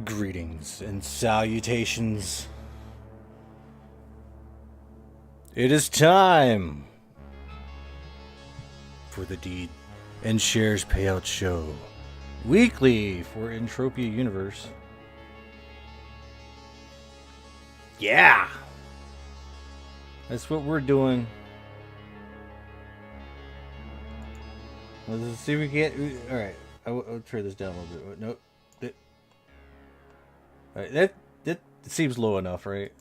Greetings and salutations. It is time for the Deed and Shares Payout Show, weekly for Entropia Universe. Yeah! That's what we're doing. Let's see if we can. Alright, I'll turn this down a little bit. Nope. Alright, that seems low enough, right?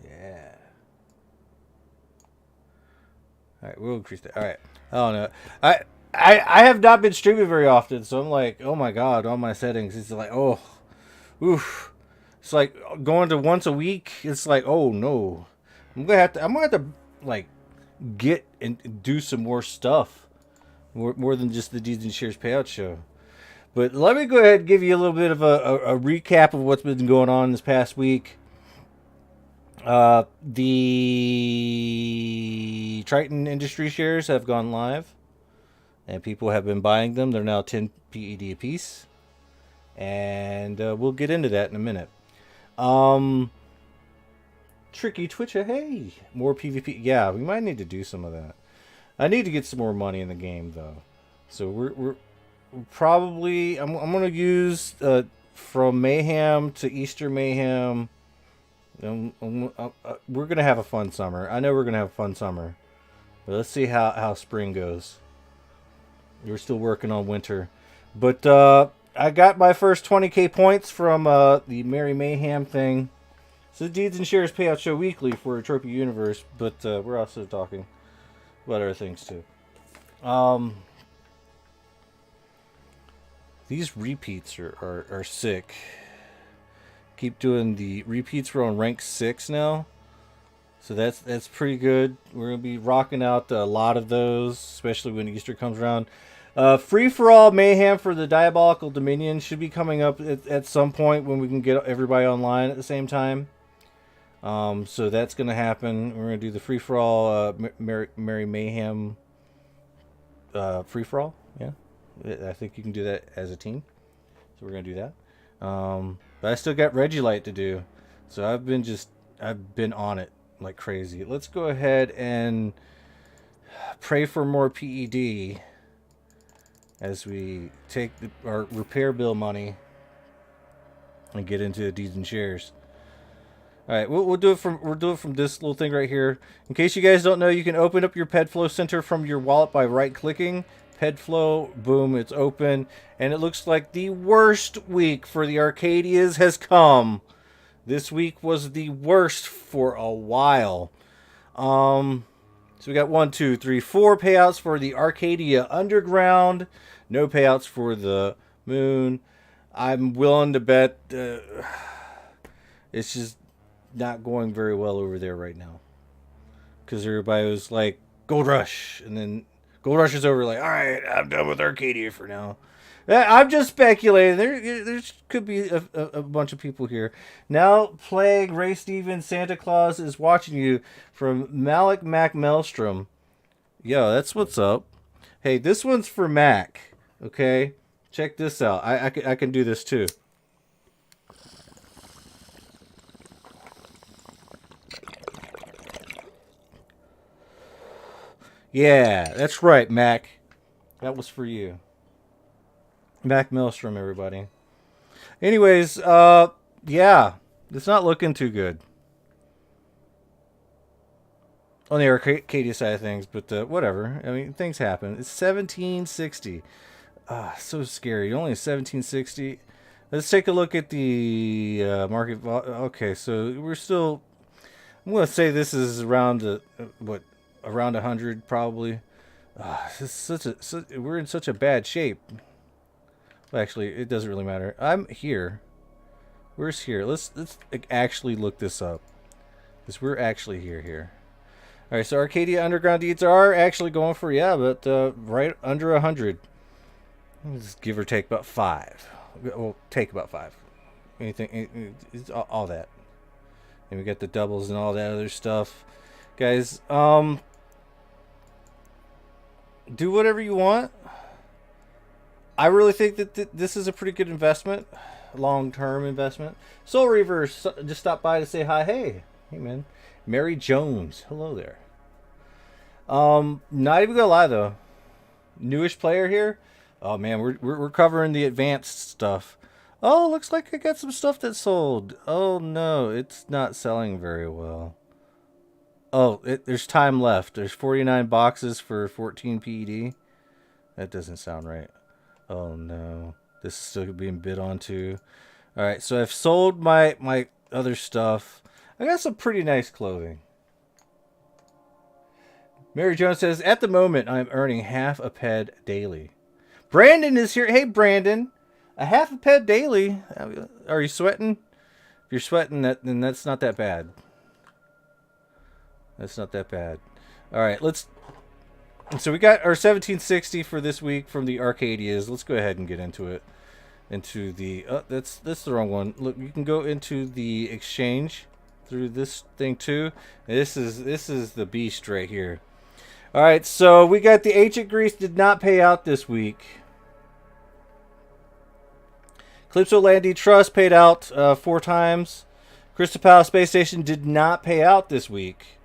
Yeah. Alright, we'll increase that. Alright. I don't know. I have not been streaming very often, so I'm like, oh my god, all my settings. It's like, oh, oof. It's like going to once a week. It's like, oh no. I'm gonna have to like get and do some more stuff. More than just the Deeds and Shares Payout Show. But let me go ahead and give you a little bit of a recap of what's been going on this past week. The Triton Industry shares have gone live, and people have been buying them. They're now 10 PED apiece, and we'll get into that in a minute. Tricky Twitcher, hey, more PvP. Yeah, we might need to do some of that. I need to get some more money in the game though, so we're probably I'm gonna use from Mayhem to Easter Mayhem. We're gonna have a fun summer. I know we're gonna have a fun summer, but let's see how spring goes. We're still working on winter, but I got my first 20k points from the Merry Mayhem thing. So the Deeds and Shares Payout Show weekly for Entropia Universe, but we're also talking about other things too. These repeats are sick. Keep doing the repeats. We're on rank 6 now, so that's pretty good. We're gonna be rocking out a lot of those, especially when Easter comes around. Free for all mayhem for the Diabolical Dominion should be coming up at some point when we can get everybody online at the same time. So that's gonna happen. We're gonna do the free for all Merry Mayhem free for all. Yeah, I think you can do that as a team. So we're gonna do that. But I still got Regilite to do, so I've been on it like crazy. Let's go ahead and pray for more PED as we take our repair bill money and get into the Deeds and Shares. All right, we'll do it from this little thing right here. In case you guys don't know, you can open up your PedFlow Center from your wallet by right-clicking. PedFlow, boom, it's open, and it looks like the worst week for the Arcadias has come. This week was the worst for a while. So we got 1, 2, 3, 4 payouts for the Arcadia Underground. No payouts for the Moon. I'm willing to bet it's just not going very well over there right now, because everybody was like Gold Rush, and then Gold Rush is over. Like, all right, I'm done with Arcadia for now. I'm just speculating. There could be a bunch of people here now. Plague, Ray Stevens, Santa Claus is watching you from Malik Mac Maelstrom. Yo, that's what's up. Hey, this one's for Mac. Okay, check this out. I can do this too. Yeah, that's right, Mac. That was for you. Mac Maelstrom, everybody. Anyways, yeah, it's not looking too good on the Arcadia side of things, but whatever. I mean, things happen. It's 1760. So scary. Only 1760. Let's take a look at the market. Okay, so we're still. I'm gonna say this is around around 100 probably. We're in such a bad shape. Well, actually, it doesn't really matter. I'm here. Where's here? Let's actually look this up, because we're actually here. All right, so Arcadia Underground Deeds are actually going for, yeah, but right under 100. Just give or take about 5. We'll take about 5. Anything, all that. And we got the doubles and all that other stuff, guys. Do whatever you want. I really think that this is a pretty good investment, long-term investment. Soul Reavers just stopped by to say hi. Hey, man. Mary Jones, hello there. Not even gonna lie though, newish player here. Oh man, we're covering the advanced stuff. Oh, looks like I got some stuff that sold. Oh no, it's not selling very well. Oh, there's time left. There's 49 boxes for 14 PED. That doesn't sound right. Oh no, this is still being bid on too. All right, so I've sold my other stuff. I got some pretty nice clothing. Mary Jones says, at the moment, I'm earning half a ped daily. Brandon is here. Hey, Brandon. A half a ped daily. Are you sweating? If you're sweating, then that's not that bad. That's not that bad. All right, so we got our 1760 for this week from the Arcadias. Let's go ahead and get into it. Into the... Oh, that's the wrong one. Look, you can go into the exchange through this thing too. This is the beast right here. All right, so we got the Ancient Greece did not pay out this week. Calypso Landy Trust paid out 4 times. Crystal Palace Space Station did not pay out this week.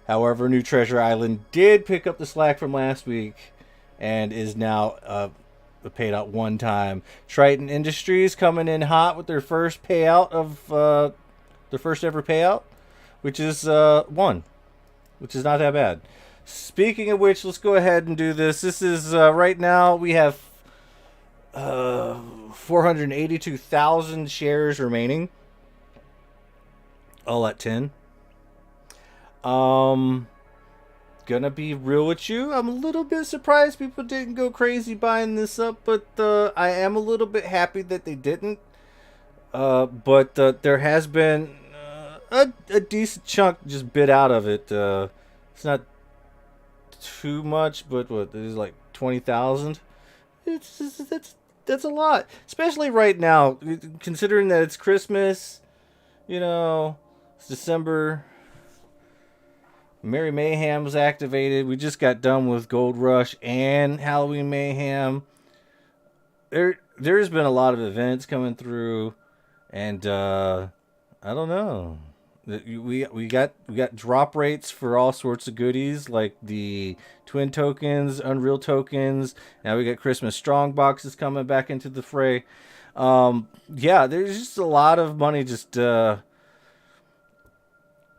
However, New Treasure Island did pick up the slack from last week and is now paid out 1 time. Triton Industries coming in hot with their first payout of their first ever payout, which is 1, which is not that bad. Speaking of which, let's go ahead and do this. This is right now we have 482,000 shares remaining. All at 10. Gonna be real with you. I'm a little bit surprised people didn't go crazy buying this up, but I am a little bit happy that they didn't. But there has been a decent chunk just bid out of it. It's not too much, but what, there's like 20,000. That's a lot, especially right now, considering that it's Christmas. You know, it's December. Merry Mayhem was activated. We just got done with Gold Rush and Halloween Mayhem. There's been a lot of events coming through, and I don't know. We got drop rates for all sorts of goodies like the twin tokens, Unreal tokens. Now we got Christmas strong boxes coming back into the fray. Yeah, there's just a lot of money just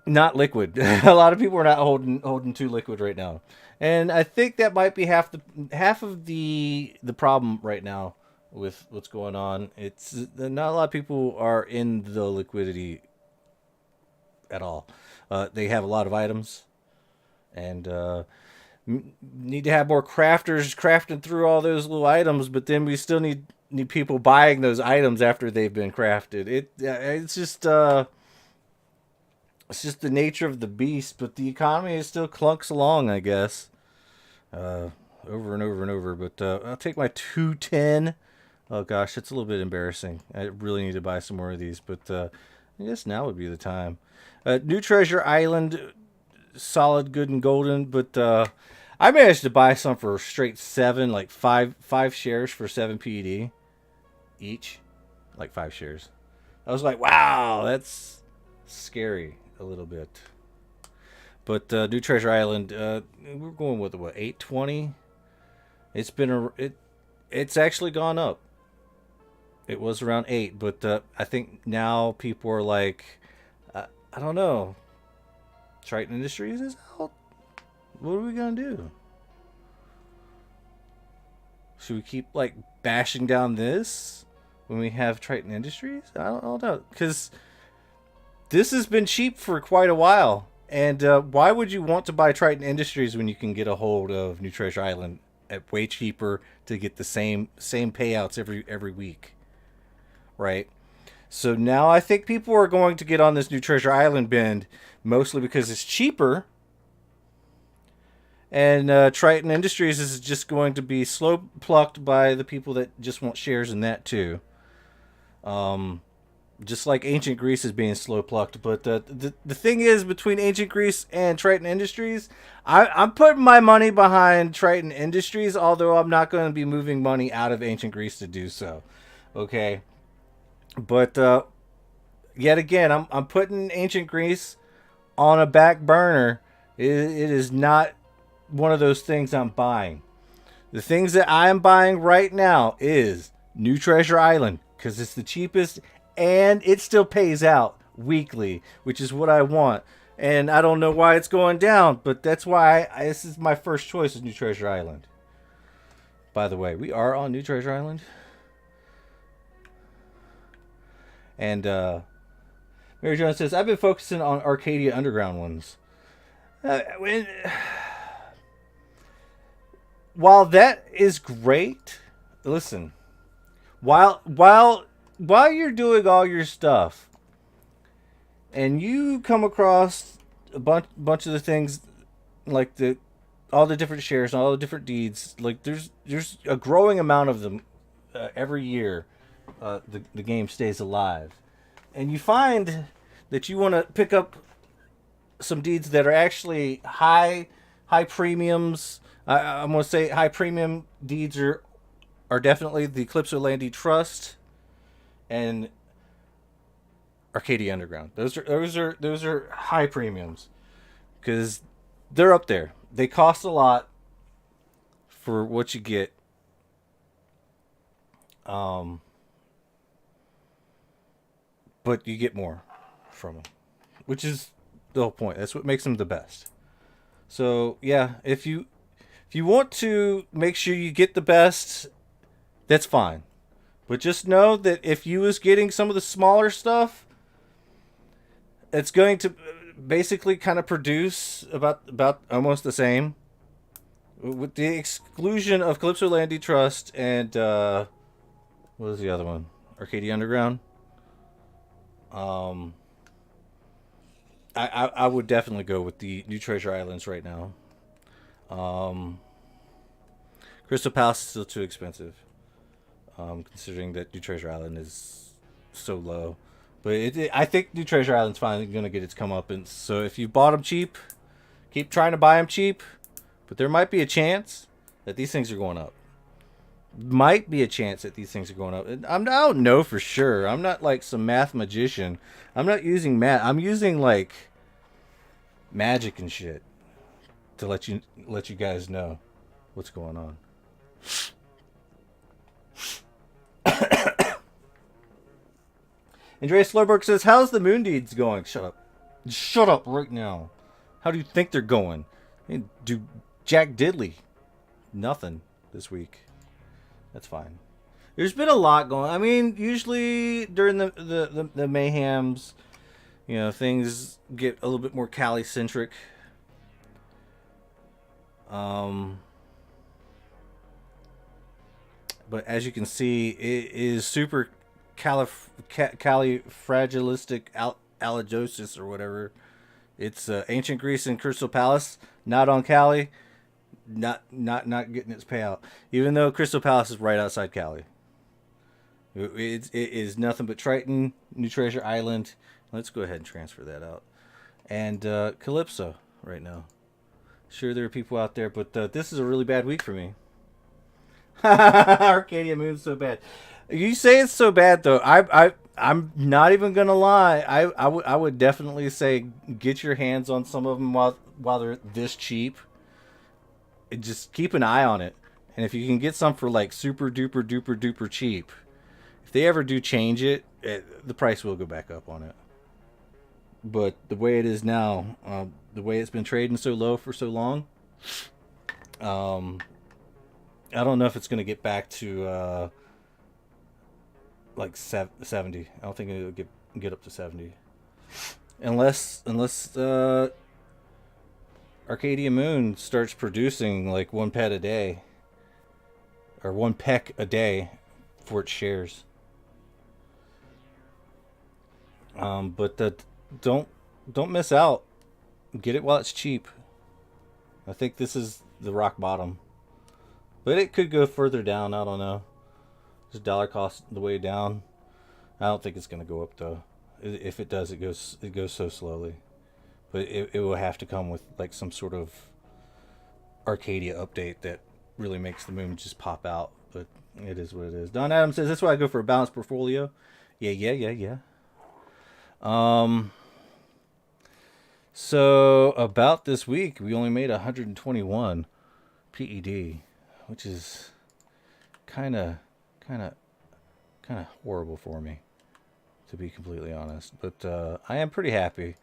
not liquid. A lot of people are not holding too liquid right now, and I think that might be half of the problem right now with what's going on. It's not a lot of people are in the liquidity at all. They have a lot of items, and need to have more crafters crafting through all those little items. But then we still need people buying those items after they've been crafted. It's just the nature of the beast. But the economy still clunks along, I guess, over and over and over. But I'll take my 210. Oh gosh, it's a little bit embarrassing. I really need to buy some more of these, but I guess now would be the time. New Treasure Island, solid, good, and golden. But I managed to buy some for straight 7, like five shares for 7 PED each, like 5 shares. I was like, wow, that's scary a little bit. But New Treasure Island, we're going with what, 820. It's been it's actually gone up. It was around 8, but I think now people are like, I don't know. Triton Industries is out. What are we gonna do? Should we keep like bashing down this when we have Triton Industries? I don't know, because this has been cheap for quite a while. And why would you want to buy Triton Industries when you can get a hold of New Treasure Island at way cheaper to get the same payouts every week, right? So now I think people are going to get on this New Treasure Island bend, mostly because it's cheaper. And Triton Industries is just going to be slow plucked by the people that just want shares in that too. just like ancient Greece is being slow plucked. But the thing is, between ancient Greece and Triton Industries, I'm putting my money behind Triton Industries, although I'm not going to be moving money out of ancient Greece to do so. Okay, but yet again, I'm putting ancient Greece on a back burner. It is not one of those things I'm buying. The things that I am buying right now is New Treasure Island because it's the cheapest and it still pays out weekly, which is what I want. And I don't know why it's going down, but that's why this is my first choice is New Treasure Island. By the way, we are on New Treasure Island. And Mary Jones says, I've been focusing on Arcadia Underground ones. While that is great, listen, while you're doing all your stuff and you come across a bunch of the things like all the different shares and all the different deeds, like there's a growing amount of them every year. The game stays alive, and you find that you want to pick up some deeds that are actually high premiums. I'm going to say high premium deeds are definitely the Calypso Trust and Arcadia Underground. Those are high premiums because they're up there. They cost a lot for what you get. But you get more from them, which is the whole point. That's what makes them the best. So yeah, if you want to make sure you get the best, that's fine. But just know that if you was getting some of the smaller stuff, it's going to basically kind of produce about almost the same. With the exclusion of Calypso Landy Trust and what was the other one? Arcadia Underground. I would definitely go with the New Treasure Islands right now. Crystal Palace is still too expensive, considering that New Treasure Island is so low. But I think New Treasure Island's finally going to get its comeuppance. So if you bought them cheap, keep trying to buy them cheap. But there might be a chance that these things are going up. Might be a chance that these things are going up. I don't know for sure. I'm not like some math magician. I'm not using math. I'm using like magic and shit to let you guys know what's going on. Andreas Slurberg says, "How's the moon deeds going?" Shut up. Shut up right now. How do you think they're going? Do Jack Diddley. Nothing this week. That's fine. There's been a lot going. I mean, usually during the mayhems, you know, things get a little bit more Cali centric. But as you can see, it is super califragilistic allodosis or whatever. It's ancient Greece and Crystal Palace, not on Cali. Not getting its payout, even though Crystal Palace is right outside Cali. It is nothing but Triton, New Treasure Island. Let's go ahead and transfer that out, and Calypso right now. Sure, there are people out there, but this is a really bad week for me. Arcadia Moon's so bad. You say it's so bad though. I'm not even gonna lie. I would definitely say get your hands on some of them while they're this cheap. Just keep an eye on it, and if you can get some for like super duper cheap, if they ever do change it, the price will go back up on it. But the way it is now, the way it's been trading so low for so long, I don't know if it's going to get back to like 70. I don't think it'll get up to 70, unless Arcadia Moon starts producing like one pet a day, or one peck a day for its shares. But don't miss out. Get it while it's cheap. I think this is the rock bottom, but it could go further down. I don't know. Just dollar cost the way down. I don't think it's gonna go up though. If it does, it goes so slowly. But it will have to come with like some sort of Arcadia update that really makes the moon just pop out. But it is what it is. Don Adams says that's why I go for a balanced portfolio. Yeah. So about this week, we only made 121 PED, which is kind of horrible for me, to be completely honest. But I am pretty happy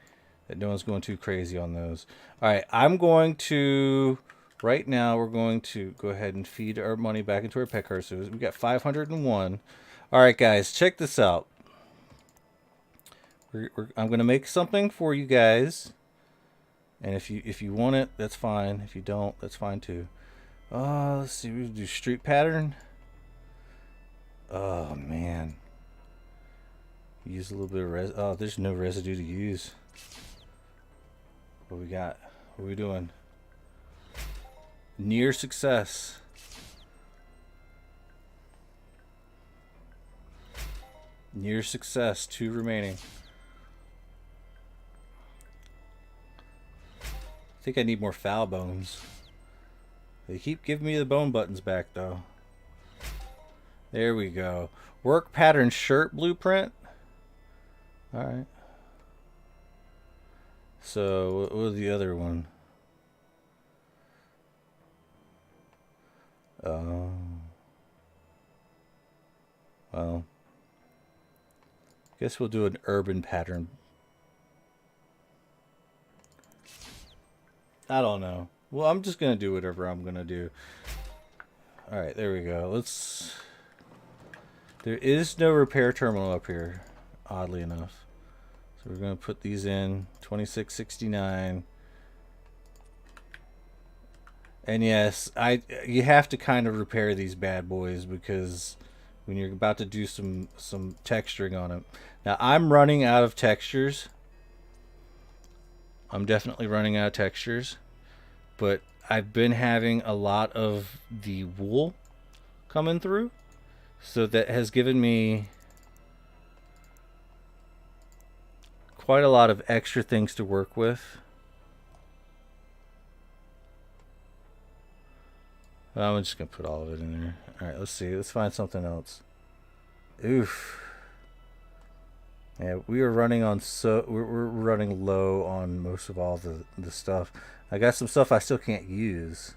that no one's going too crazy on those. All right, I'm going to right now. We're going to go ahead and feed our money back into our pet card. So we got 501. All right, guys, check this out. I'm going to make something for you guys, and if you want it, that's fine. If you don't, that's fine too. Let's see. We do street pattern. Oh man, use a little bit of oh, there's no residue to use. What we got? What are we doing? Near success. Near success. 2 remaining. I think I need more foul bones. They keep giving me the bone buttons back though. There we go. Work pattern shirt blueprint. Alright. So what was the other one? Well, guess we'll do an urban pattern. I don't know. Well, I'm just gonna do whatever I'm gonna do. Alright, there we go. Let's... There is no repair terminal up here, oddly enough. So we're gonna put these in. 2669. And yes, you have to kind of repair these bad boys because when you're about to do some texturing on them. Now I'm running out of textures. I'm definitely running out of textures, but I've been having a lot of the wool coming through, so that has given me quite a lot of extra things to work with. I'm just gonna put all of it in there. All right, let's see. Let's find something else. Oof. Yeah, we are running on we're running low on most of all the stuff. I got some stuff I still can't use.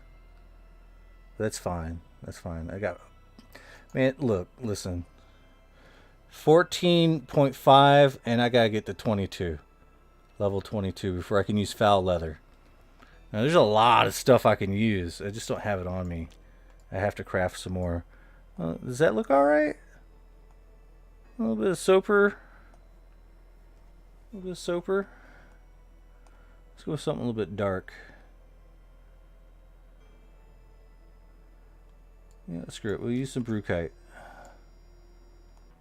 That's fine. That's fine. I got... Man, look, listen. 14.5 and I gotta get to 22. Level 22 before I can use foul leather. Now there's a lot of stuff I can use. I just don't have it on me. I have to craft some more. Does that look alright? A little bit of soaper. A little bit of soaper. Let's go with something a little bit dark. Yeah, screw it. We'll use some Brucite.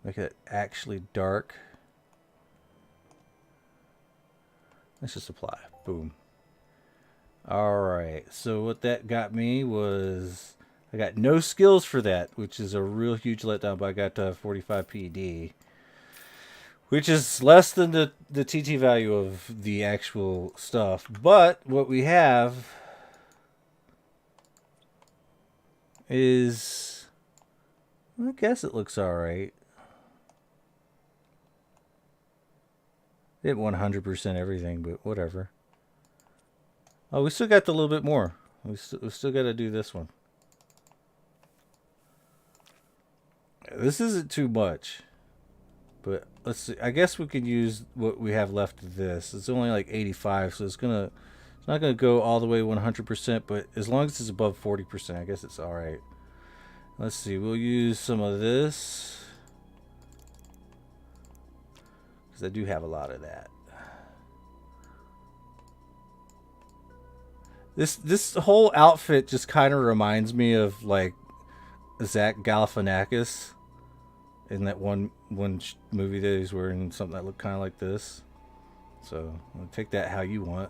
Make it actually dark. Let's just apply. Boom. Alright, so what that got me was... I got no skills for that, which is a real huge letdown, but I got 45 PD. Which is less than the TT value of the actual stuff. But what we have is... I guess it looks alright. It 100% everything, but whatever. Oh, we still got the little bit more. We still got to do this one. This isn't too much, but let's see. I guess we could use what we have left of this. It's only like 85, so it's not gonna go all the way 100%, but as long as it's above 40%, I guess it's all right. Let's see. We'll use some of this because I do have a lot of that. This whole outfit just kind of reminds me of like Zach Galifianakis in that one movie that he's wearing something that looked kind of like this. So I'll take that how you want,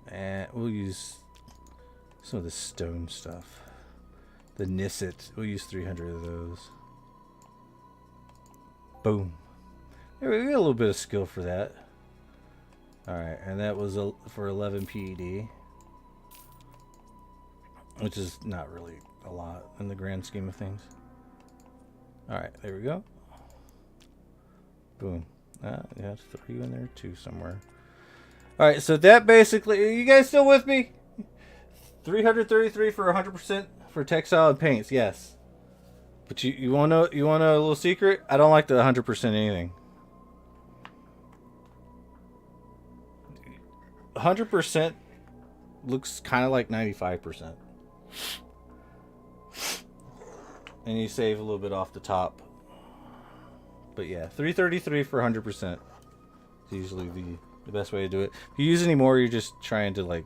and we'll use some of the stone stuff. The Nisset, we'll use 300 of those. Boom. There we get a little bit of skill for that. Alright, and that was for 11 PED. Which is not really a lot in the grand scheme of things. Alright, there we go. Boom. Yeah, it's 3 in there too somewhere. Alright, so that basically... Are you guys still with me? 333 for 100% for textile and paints, yes. But you want to know, you want to know a little secret? I don't like the 100% anything. 100% looks kind of like 95%. And you save a little bit off the top. But yeah, 333 for 100% is usually the best way to do it. If you use any more, you're just trying to like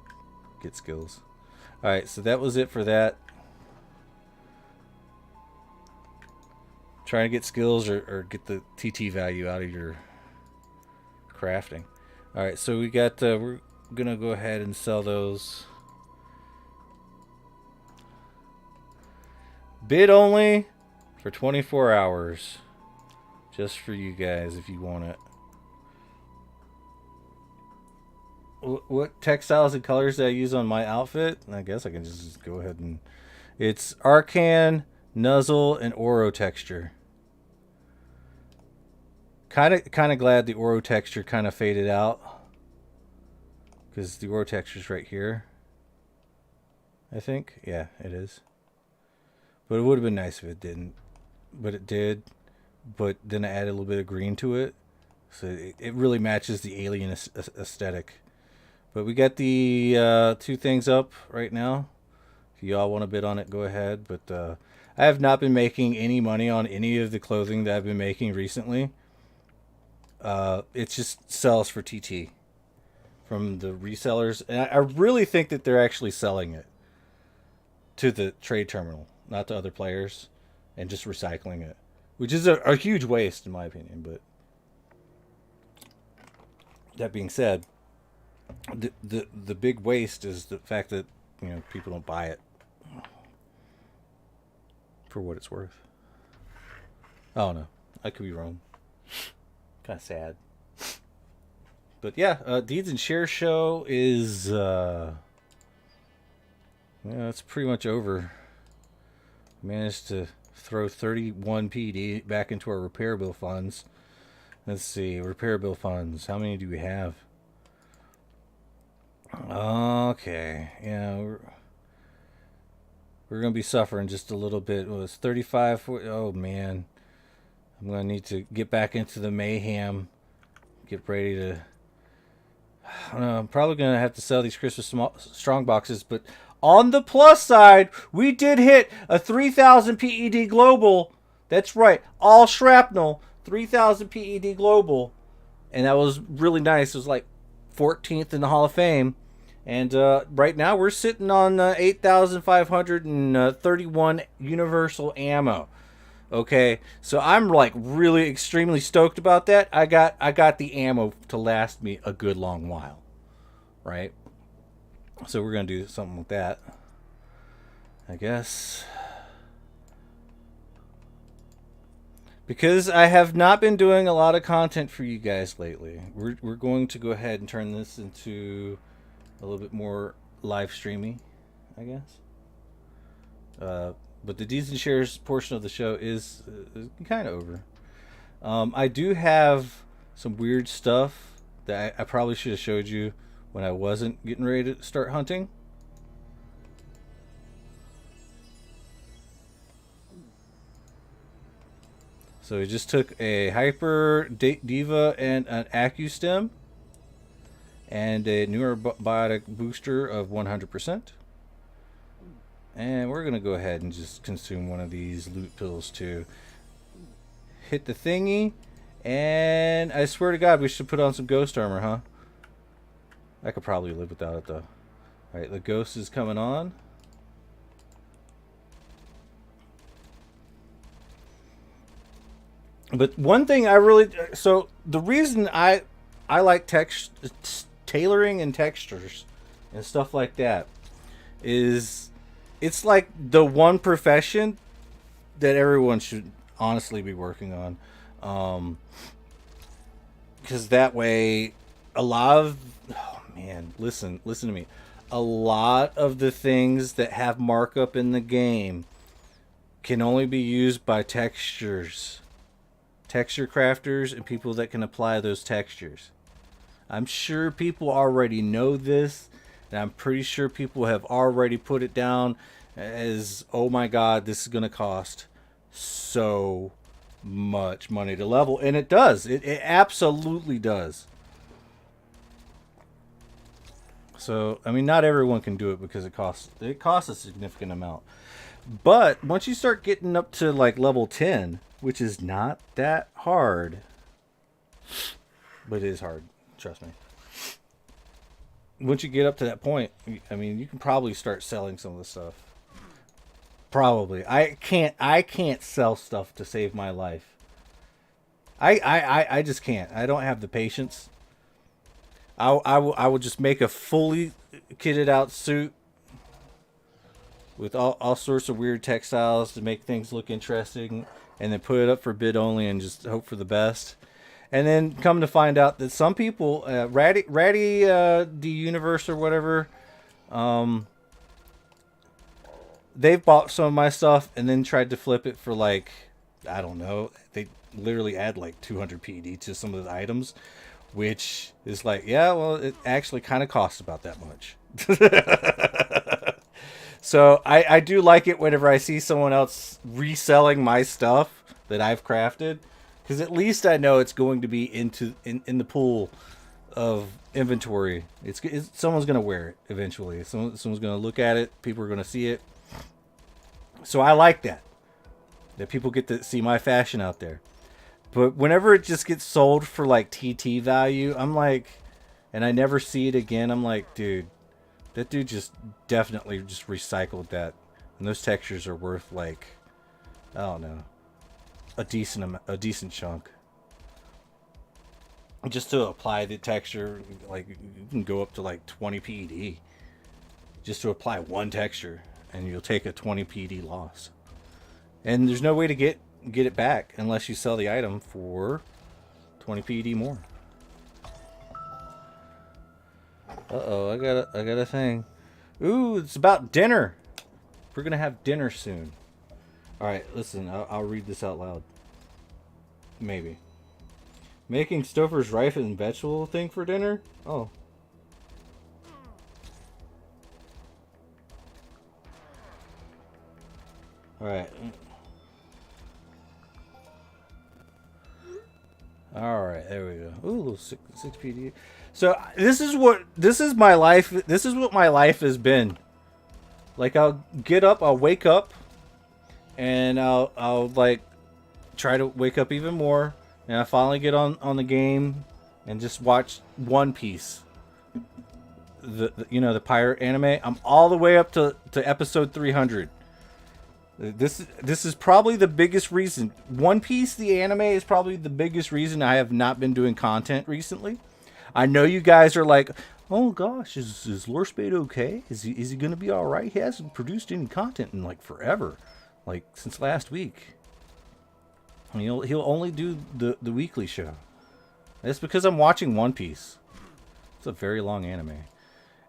get skills. Alright, so that was it for that. Trying to get skills or get the TT value out of your crafting. Alright, so we got, we're gonna go ahead and sell those. Bid only for 24 hours. Just for you guys if you want it. What textiles and colors did I use on my outfit? I guess I can just go ahead and... It's Arcan, Nuzzle, and Oro texture. Kind of glad the Oro texture kind of faded out. Because the Oro texture's right here. I think. Yeah, it is. But it would have been nice if it didn't. But it did. But then I added a little bit of green to it. So it really matches the alien aesthetic. But we got the 2 things up right now. If y'all want to bid on it, go ahead. But I have not been making any money on any of the clothing that I've been making recently. It just sells for TT from the resellers. And I really think that they're actually selling it to the trade terminal, not to other players, and just recycling it. Which is a huge waste, in my opinion. But that being said, the big waste is the fact that, you know, people don't buy it for what it's worth. Oh no, I could be wrong. Kind of sad. But yeah, Deeds and Share show is yeah, it's pretty much over. Managed to throw 31 PD back into our repair bill funds. Let's see, repair bill funds. How many do we have? Okay, yeah, we're gonna be suffering just a little bit. It was 35. 40, oh man, I'm gonna need to get back into the mayhem. Get ready to. I don't know, I'm probably gonna have to sell these Christmas strong boxes, but on the plus side, we did hit a 3,000 PED global. That's right, all shrapnel, 3,000 PED global, and that was really nice. It was like 14th in the Hall of Fame, and right now we're sitting on 8,531 universal ammo. Okay, so I'm like really extremely stoked about that. I got the ammo to last me a good long while, right? So we're gonna do something with that, I guess. Because I have not been doing a lot of content for you guys lately. We're going to go ahead and turn this into a little bit more live streaming, I guess. But the Deeds and Shares portion of the show is kind of over. I do have some weird stuff that I probably should have showed you when I wasn't getting ready to start hunting. So we just took a Hyper Diva and an Acustem and a Neurobiotic booster of 100%. And we're going to go ahead and just consume one of these loot pills to hit the thingy. And I swear to God, we should put on some ghost armor, huh? I could probably live without it, though. Alright, the ghost is coming on. But one thing I really... So, the reason I like tailoring and textures and stuff like that is... It's like the one profession that everyone should honestly be working on. Because that way, a lot of, oh man, listen to me. A lot of the things that have markup in the game can only be used by texture crafters, and people that can apply those textures. I'm sure people already know this, and I'm pretty sure people have already put it down as, oh my god, this is going to cost so much money to level. And it does. It absolutely does. So, I mean, not everyone can do it because it costs a significant amount. But once you start getting up to like level 10, which is not that hard, but it is hard, trust me. Once you get up to that point, I mean, you can probably start selling some of the stuff. Probably. I can't sell stuff to save my life. I just can't. I don't have the patience. I will just make a fully kitted out suit with all sorts of weird textiles to make things look interesting, and then put it up for bid only and just hope for the best. And then come to find out that some people, Ratty the Universe or whatever, they've bought some of my stuff and then tried to flip it for like, I don't know, they literally add like 200 PED to some of the items, which is like, yeah, well, it actually kind of costs about that much. So I do like it whenever I see someone else reselling my stuff that I've crafted, because at least I know it's going to be in the pool of inventory. It's someone's going to wear it eventually. Someone's going to look at it. People are going to see it. So I like that people get to see my fashion out there. But whenever it just gets sold for like TT value, I'm like, and I never see it again, I'm like, dude, that dude just definitely just recycled that. And those textures are worth like, I don't know, a decent chunk. Just to apply the texture, like you can go up to like 20 PED just to apply one texture, and you'll take a 20 PED loss. And there's no way to get it back unless you sell the item for 20 PED more. Uh-oh, I got a thing. Ooh, it's about dinner. We're gonna have dinner soon. All right, listen, I'll read this out loud. Maybe. Making Stouffer's rice and vegetable thing for dinner? Oh. Alright. Alright, there we go. Ooh, a little 6 PD. So this is my life. This is what my life has been. Like, I'll get up, I'll wake up, and I'll like try to wake up even more, and I finally get on the game and just watch One Piece. The pirate anime. I'm all the way up to episode 300. This is probably the biggest reason. One Piece, the anime, is probably the biggest reason I have not been doing content recently. I know you guys are like, oh gosh, is Lore Spade okay? Is he gonna be all right? He hasn't produced any content in like forever, like since last week. And he'll only do the weekly show. That's because I'm watching One Piece. It's a very long anime,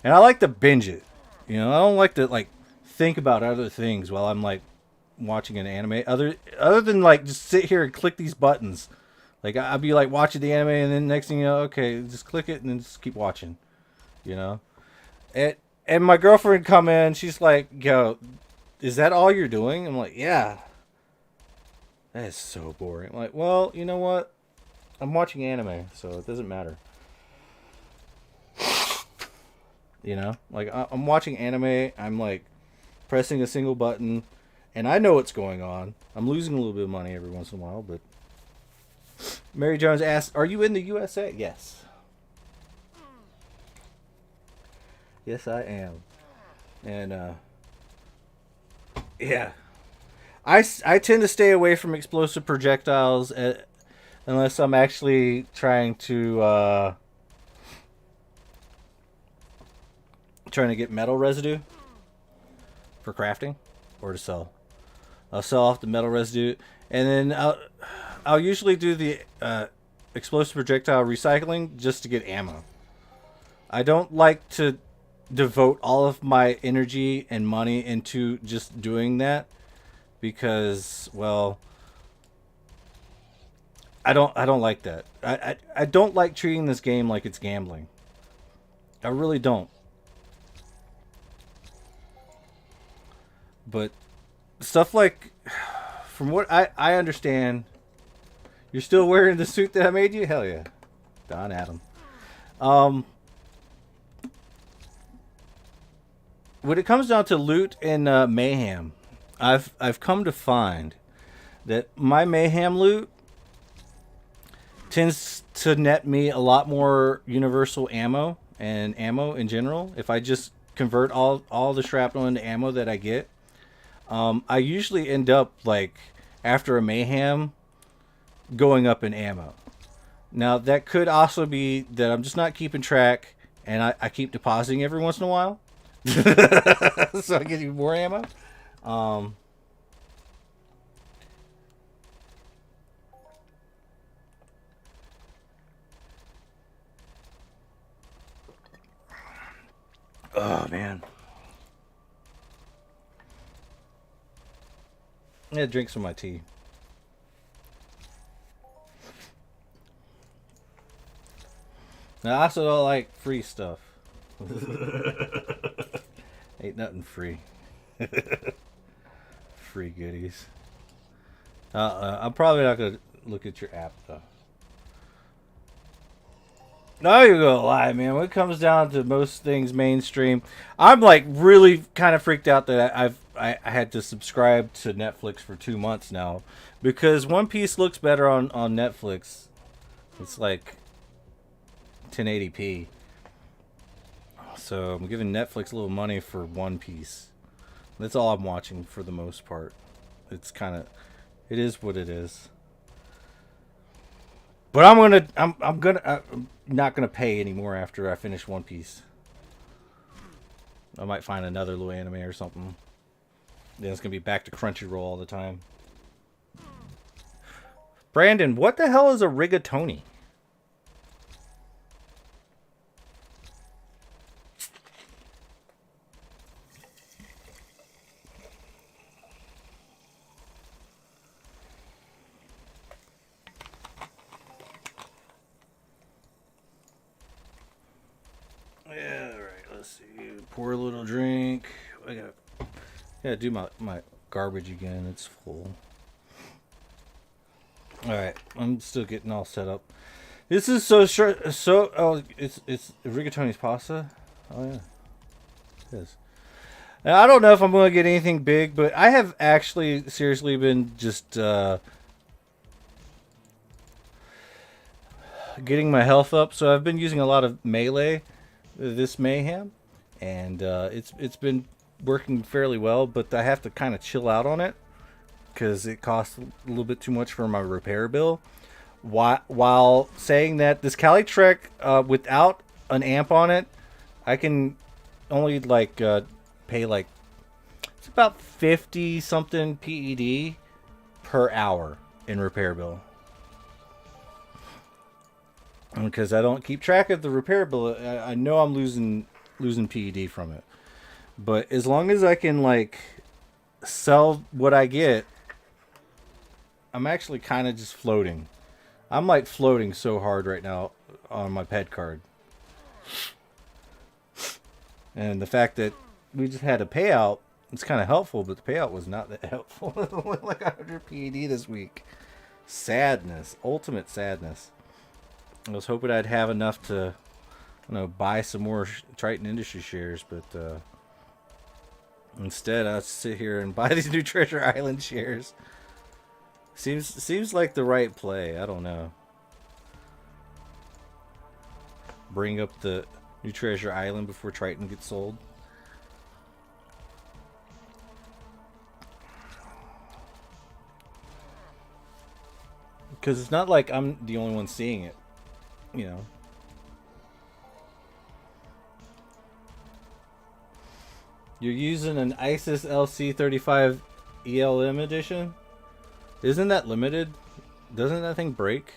and I like to binge it. I don't like to like think about other things while I'm like watching an anime. Other than like just sit here and click these buttons. Like I'll be like watching the anime, and then next thing you know, okay, just click it and then just keep watching. And my girlfriend come in, she's like, yo, is that all you're doing? I'm like, yeah. That is so boring. I'm like, well, you know what? I'm watching anime, so it doesn't matter. Like I'm watching anime, I'm like pressing a single button, and I know what's going on. I'm losing a little bit of money every once in a while, but Mary Jones asks, are you in the USA? Yes. Yes, I am. And, yeah. I tend to stay away from explosive projectiles unless I'm actually trying to get metal residue for crafting or to sell. I'll sell off the metal residue, and then I'll usually do the explosive projectile recycling just to get ammo. I don't like to devote all of my energy and money into just doing that because, well, I don't like that. I don't like treating this game like it's gambling. I really don't. But stuff like, from what I understand, you're still wearing the suit that I made you? Hell yeah. Don Adam. Um, when it comes down to loot and mayhem, I've come to find that my mayhem loot tends to net me a lot more universal ammo and ammo in general. If I just convert all the shrapnel into ammo that I get, I usually end up like after a mayhem going up in ammo. Now that could also be that I'm just not keeping track and I keep depositing every once in a while. So I get you more ammo. Um, oh man. Yeah, drink some of my tea. Now, I also don't like free stuff. Ain't nothing free. Free goodies. I'm probably not gonna look at your app though. No, you're gonna lie, man. When it comes down to most things mainstream, I'm like really kind of freaked out that I had to subscribe to Netflix for 2 months now because One Piece looks better on Netflix. It's like 1080p. So I'm giving Netflix a little money for One Piece. That's all I'm watching for the most part. It's kind of, it is what it is. But I'm not gonna pay anymore after I finish One Piece. I might find another little anime or something. Then it's gonna be back to Crunchyroll all the time. Brandon, what the hell is a rigatoni? Yeah, all right. Let's see. Pour a little drink. I gotta do my garbage again. It's full. All right, I'm still getting all set up. This is so short. So it's rigatoni's pasta. Oh yeah, it is. Now, I don't know if I'm going to get anything big, but I have actually seriously been just getting my health up. So I've been using a lot of melee this mayhem, and it's been working fairly well. But I have to kind of chill out on it because it costs a little bit too much for my repair bill. While saying that, this Cali Trek without an amp on it, I can only like pay like it's about 50 something PED per hour in repair bill. Because I don't keep track of the repair bill, I know I'm losing PED from it. But as long as I can like sell what I get, I'm actually kind of just floating. I'm like floating so hard right now on my pet card. And the fact that we just had a payout, it's kind of helpful, but the payout was not that helpful. It went like 100 PED this week. Sadness. Ultimate sadness. I was hoping I'd have enough to, buy some more Triton Industry shares, but instead I'll sit here and buy these new Treasure Island shares. Seems like the right play. I don't know. Bring up the new Treasure Island before Triton gets sold. Because it's not like I'm the only one seeing it, you know. You're using an ISIS LC35 ELM edition? Isn't that limited? Doesn't that thing break?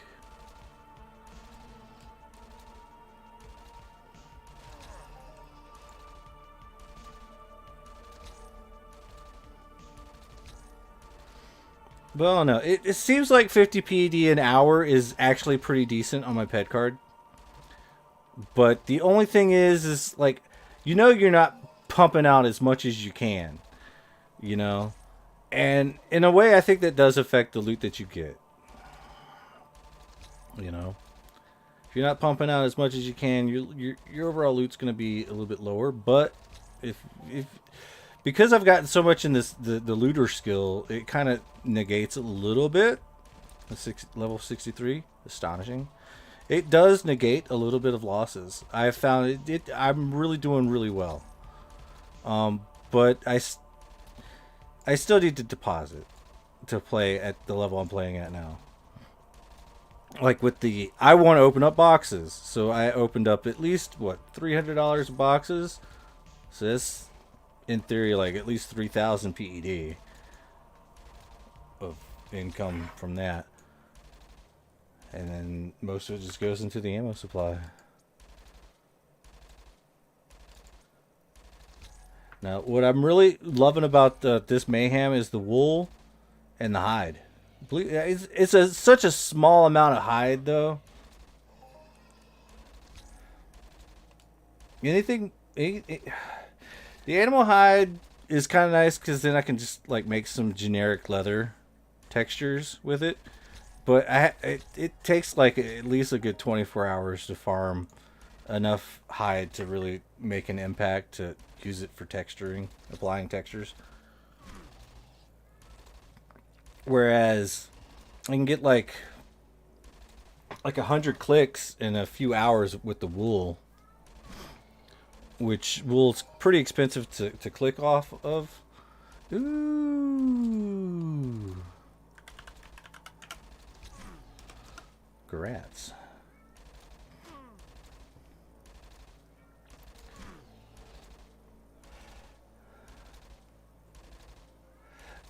Well, no. It seems like 50 PED an hour is actually pretty decent on my pet card. But the only thing is like, you're not pumping out as much as you can, you know? And in a way, I think that does affect the loot that you get. You know? If you're not pumping out as much as you can, your overall loot's going to be a little bit lower. But if because I've gotten so much in the looter skill, it kind of negates a little bit. Level 63, astonishing. It does negate a little bit of losses. I have found I'm really doing really well. But I still need to deposit to play at the level I'm playing at now. Like with I want to open up boxes, so I opened up at least $300 of boxes. So that's in theory like at least 3,000 PED of income from that. And then most of it just goes into the ammo supply. Now, what I'm really loving about this mayhem is the wool and the hide. It's such a small amount of hide, though. The animal hide is kind of nice because then I can just like make some generic leather textures with it. But it takes like at least a good 24 hours to farm enough hide to really make an impact to use it for texturing, applying textures. Whereas I can get like 100 clicks in a few hours with the wool, which wool's pretty expensive to click off of. Ooh. Grats.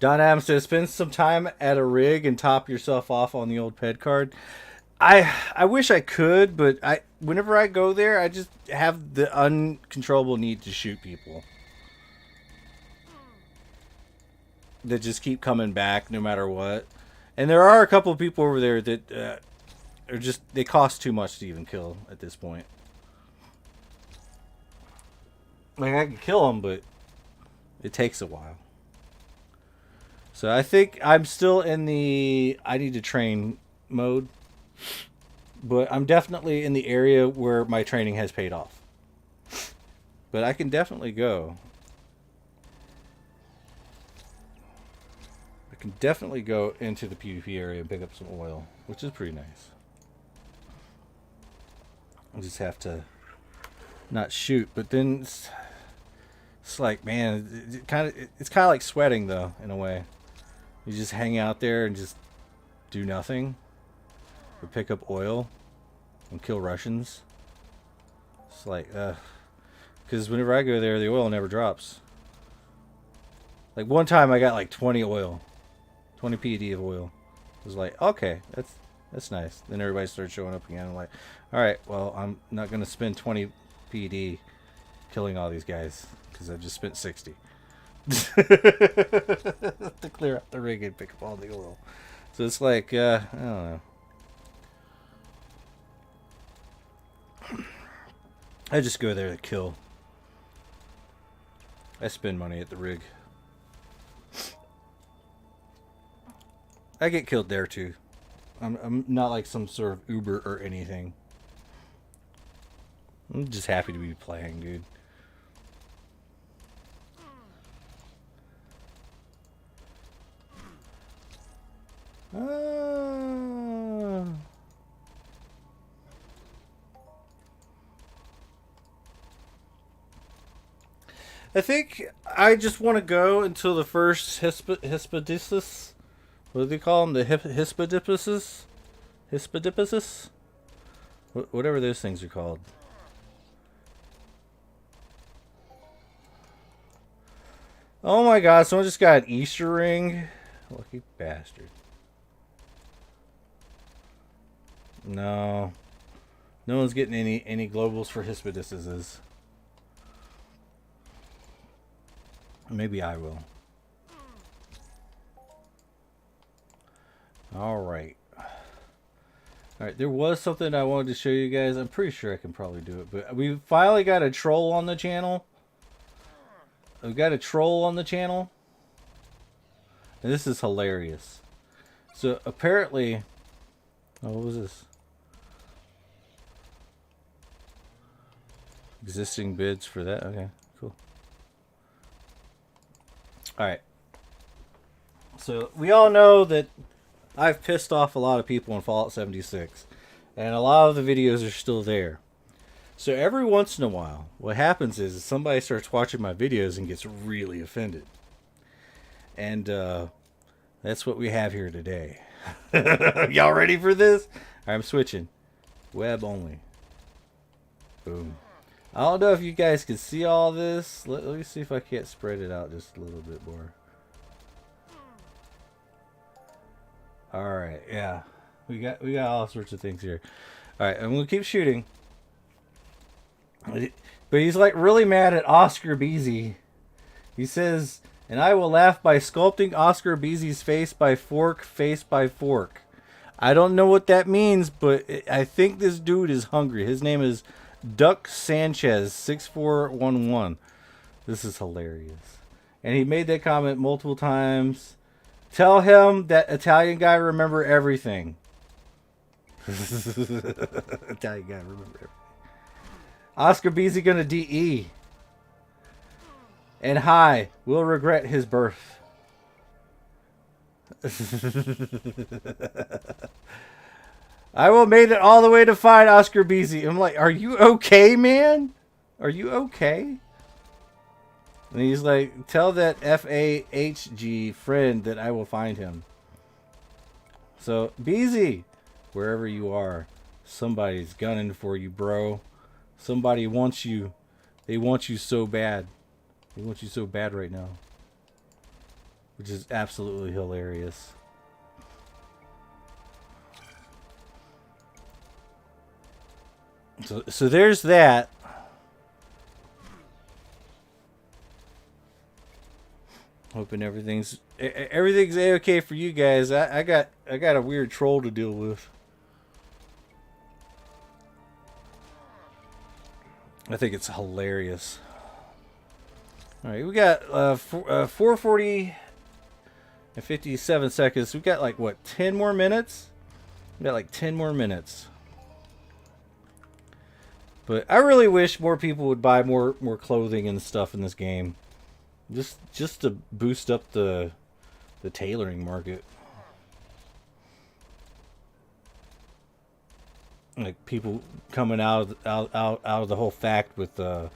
Don Adams says, spend some time at a rig and top yourself off on the old ped card. I wish I could, but whenever I go there, I just have the uncontrollable need to shoot people that just keep coming back no matter what. And there are a couple of people over there that they cost too much to even kill at this point. Like, I can kill them, but it takes a while. So I think I'm still in the I need to train mode. But I'm definitely in the area where my training has paid off. But I can definitely go. I can definitely go into the PvP area and pick up some oil, which is pretty nice. I just have to not shoot, but then it's like, man, it's kind of like sweating though, in a way. You just hang out there and just do nothing, or pick up oil and kill Russians. It's like, because whenever I go there, the oil never drops. Like one time, I got like 20 PED of oil. It was like, okay, that's nice. Then everybody started showing up again. I'm like, all right, well, I'm not gonna spend 20 PED killing all these guys because I just spent 60 to clear out the rig and pick up all the oil. So it's like, I don't know. I just go there to kill. I spend money at the rig. I get killed there too. I'm not like some sort of Uber or anything. I'm just happy to be playing, dude. I think I just want to go until the first Hispidipus. What do they call them? The Hispidipus? Hispidipus? Whatever those things are called. Oh my god, someone just got an Easter ring. Lucky bastard. No. No one's getting any globals for Hispidisuses. Maybe I will. Alright. Alright, there was something I wanted to show you guys. I'm pretty sure I can probably do it. But we finally got a troll on the channel. We've got a troll on the channel. And this is hilarious. So apparently... Oh, what was this? Existing bids for that? Okay, cool. Alright. So we all know that I've pissed off a lot of people in Fallout 76. And a lot of the videos are still there. So every once in a while, what happens is somebody starts watching my videos and gets really offended. And that's what we have here today. Y'all ready for this? I'm switching. Web only. Boom. I don't know if you guys can see all this. Let me see if I can't spread it out just a little bit more. Alright, yeah. We got all sorts of things here. Alright, I'm gonna keep shooting. But he's like really mad at Oscar Beasy. He says, and I will laugh by sculpting Oscar Beasy's face by fork. I don't know what that means, but I think this dude is hungry. His name is Duck Sanchez 6411. This is hilarious. And he made that comment multiple times. Tell him that Italian guy remember everything. Italian guy remember everything. Oscar Beasy gonna DE. And hi, will regret his birth. I will made it all the way to find Oscar Beasy. I'm like, are you okay, man? Are you okay? And he's like, tell that FAHG friend that I will find him. So, Beasy, wherever you are, somebody's gunning for you, bro. Somebody wants you. They want you so bad. They want you so bad right now. Which is absolutely hilarious. So there's that. Hoping everything's A-okay for you guys. I got a weird troll to deal with. I think it's hilarious. All right, we got 4:40 and 57 seconds. We got like what, 10 more minutes? We got like 10 more minutes. But I really wish more people would buy more clothing and stuff in this game. Just to boost up the tailoring market. Like people coming out of the whole fact with a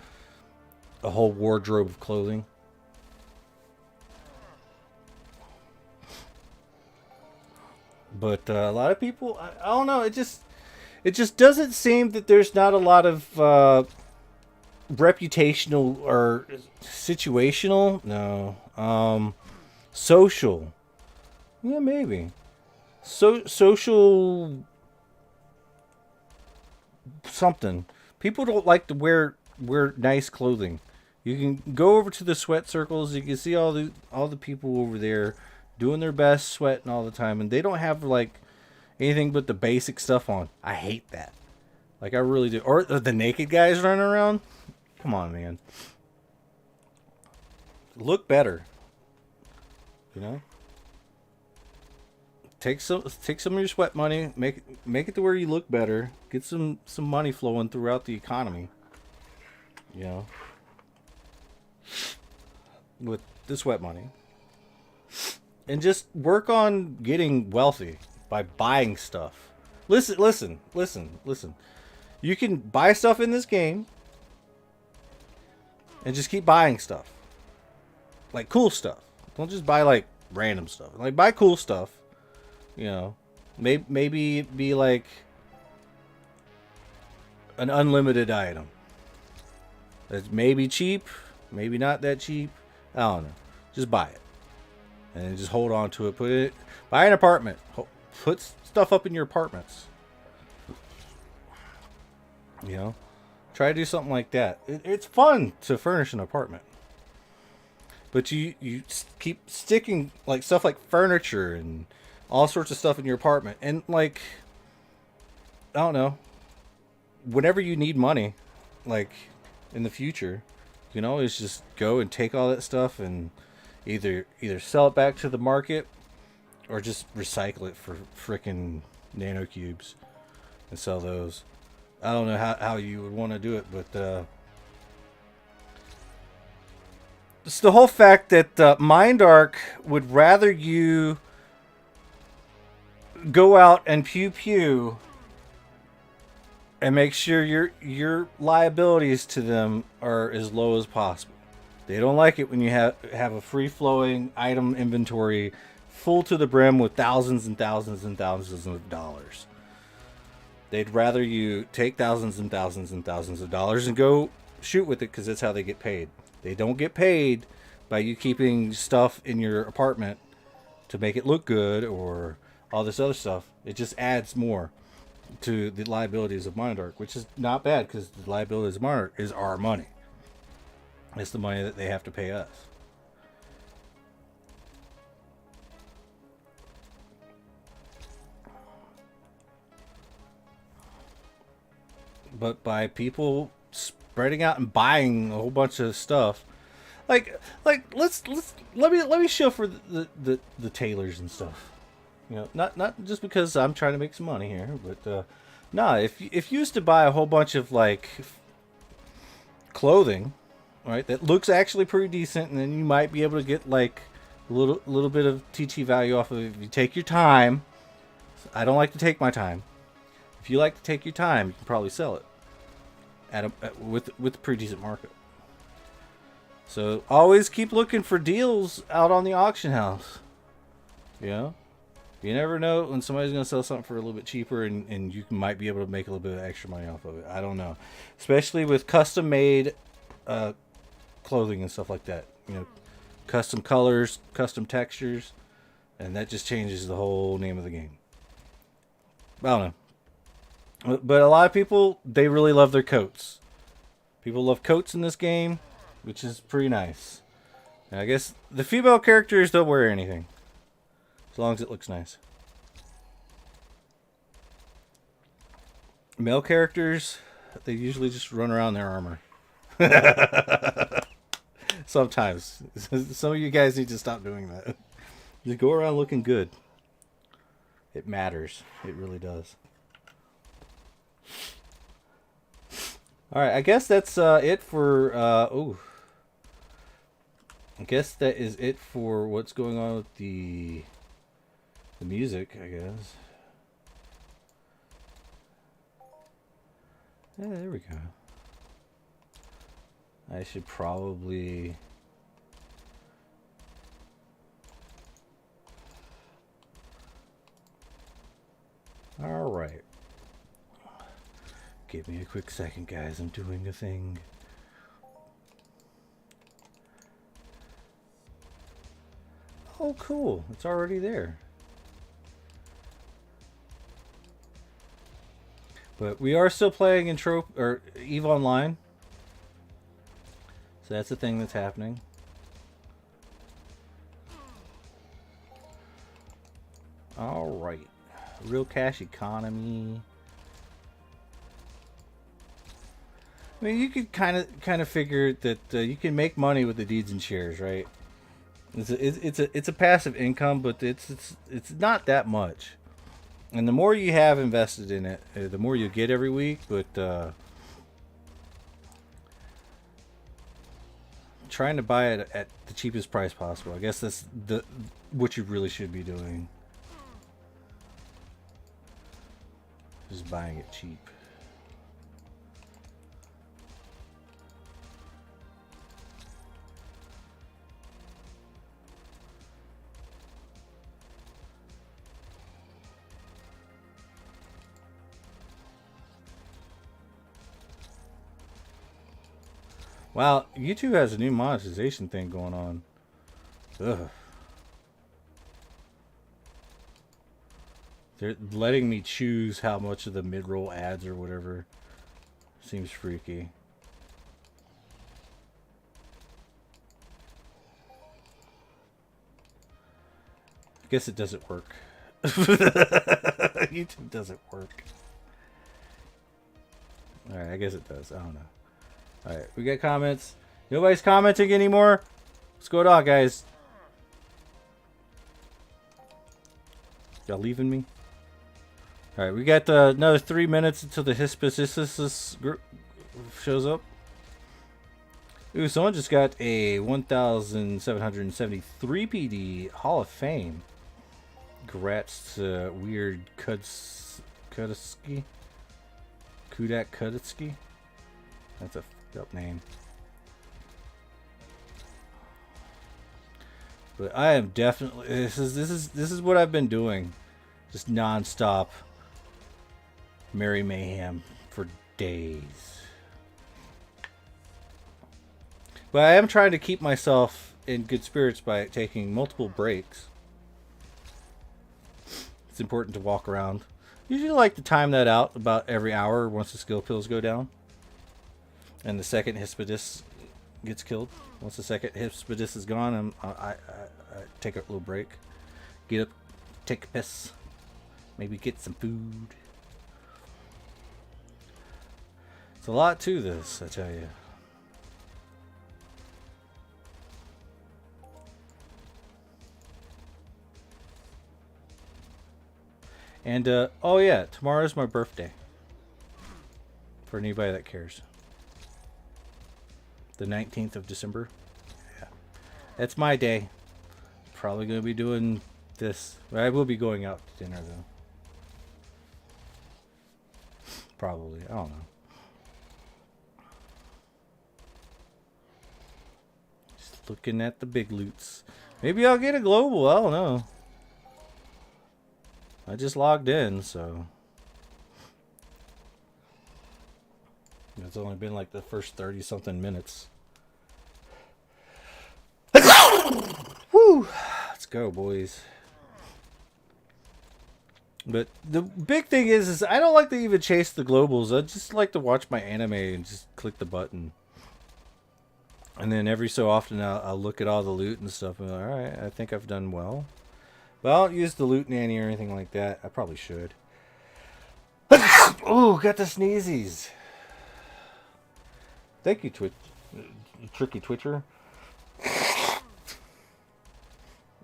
whole wardrobe of clothing. But a lot of people, I don't know, it just doesn't seem that there's not a lot of reputational or situational, no, social, yeah, maybe social something. People don't like to wear nice clothing. You can go over to the sweat circles. You can see all the people over there doing their best, sweating all the time, and they don't have like anything but the basic stuff on. I hate that. Like, I really do. Or the naked guys running around. Come on, man. Look better. You know? Take some of your sweat money, make it to where you look better. Get some money flowing throughout the economy. You know? With the sweat money. And just work on getting wealthy by buying stuff. Listen. You can buy stuff in this game and just keep buying stuff. Like cool stuff. Don't just buy like random stuff. Like buy cool stuff. You know, maybe be like an unlimited item. That's maybe cheap, maybe not that cheap. I don't know. Just buy it. And just hold on to it. Buy an apartment. Put stuff up in your apartments. You know, try to do something like that. It's fun to furnish an apartment, but you keep sticking like stuff like furniture and all sorts of stuff in your apartment, and like I don't know, whenever you need money, like in the future, you can always just go and take all that stuff and either sell it back to the market or just recycle it for freaking nanocubes and sell those. I don't know how you would want to do it, but it's the whole fact that Mind would rather you go out and pew pew and make sure your liabilities to them are as low as possible. They don't like it when you have a free flowing item inventory full to the brim with thousands and thousands and thousands of dollars. They'd rather you take thousands and thousands and thousands of dollars and go shoot with it because that's how they get paid. They don't get paid by you keeping stuff in your apartment to make it look good or all this other stuff. It just adds more to the liabilities of Monarch, which is not bad because the liabilities of Monarch is our money. It's the money that they have to pay us. But by people spreading out and buying a whole bunch of stuff, let's let me show for the tailors and stuff. You know, not just because I'm trying to make some money here, but nah, if you used to buy a whole bunch of like clothing, right, that looks actually pretty decent, and then you might be able to get like a little bit of TT value off of it if you take your time. I don't like to take my time. If you like to take your time, you can probably sell it with a pretty decent markup. So always keep looking for deals out on the auction house. You know, you never know when somebody's going to sell something for a little bit cheaper, and you might be able to make a little bit of extra money off of it. I don't know, especially with custom made clothing and stuff like that. You know, custom colors, custom textures, and that just changes the whole name of the game. I don't know. But a lot of people, they really love their coats. People love coats in this game, which is pretty nice. And I guess the female characters don't wear anything, as long as it looks nice. Male characters, they usually just run around in their armor. Sometimes. Some of you guys need to stop doing that. Just go around looking good. It matters. It really does. Alright, I guess that's it for... I guess that is it for what's going on with the music, I guess. Yeah, there we go. I should probably... Alright. Give me a quick second, guys. I'm doing a thing. Oh, cool. It's already there. But we are still playing Entropia or EVE Online. So that's the thing that's happening. Alright. Real cash economy. I mean, you could kind of figure that you can make money with the deeds and shares, right? It's a passive income, but it's not that much. And the more you have invested in it, the more you get every week. But trying to buy it at the cheapest price possible, I guess that's what you really should be doing. Just buying it cheap. Wow, YouTube has a new monetization thing going on. Ugh. They're letting me choose how much of the mid-roll ads or whatever Seems freaky. I guess it doesn't work. YouTube doesn't work. Alright, I guess it does. I don't know. Alright, we got comments. Nobody's commenting anymore. What's going on, guys? Y'all leaving me? Alright, we got another 3 minutes until the Hypothesis group shows up. Ooh, someone just got a 1,773 PD Hall of Fame. Congrats to Weird Kudsky. Kudak Kudsky? That's a fucked up name. But I am definitely this is what I've been doing. Just non-stop Merry Mayhem for days. But I am trying to keep myself in good spirits by taking multiple breaks. It's important to walk around. Usually like to time that out about every hour once the skill pills go down. And the second Hypothesis gets killed. Once the second Hypothesis is gone, I take a little break. Get up, take a piss. Maybe get some food. It's a lot to this, I tell you. And, oh yeah, tomorrow's my birthday. For anybody that cares. The 19th of December. Yeah. That's my day. Probably going to be doing this. I will be going out to dinner, though. Probably. I don't know. Just looking at the big loots. Maybe I'll get a global. I don't know. I just logged in, so it's only been like the first 30-something minutes. Woo! Let's go, boys. But the big thing is I don't like to even chase the globals. I just like to watch my anime and just click the button. And then every so often I'll look at all the loot and stuff and be like, alright, I think I've done well. But I don't use the loot nanny or anything like that. I probably should. Oh, got the sneezies. Thank you, Tricky Twitcher.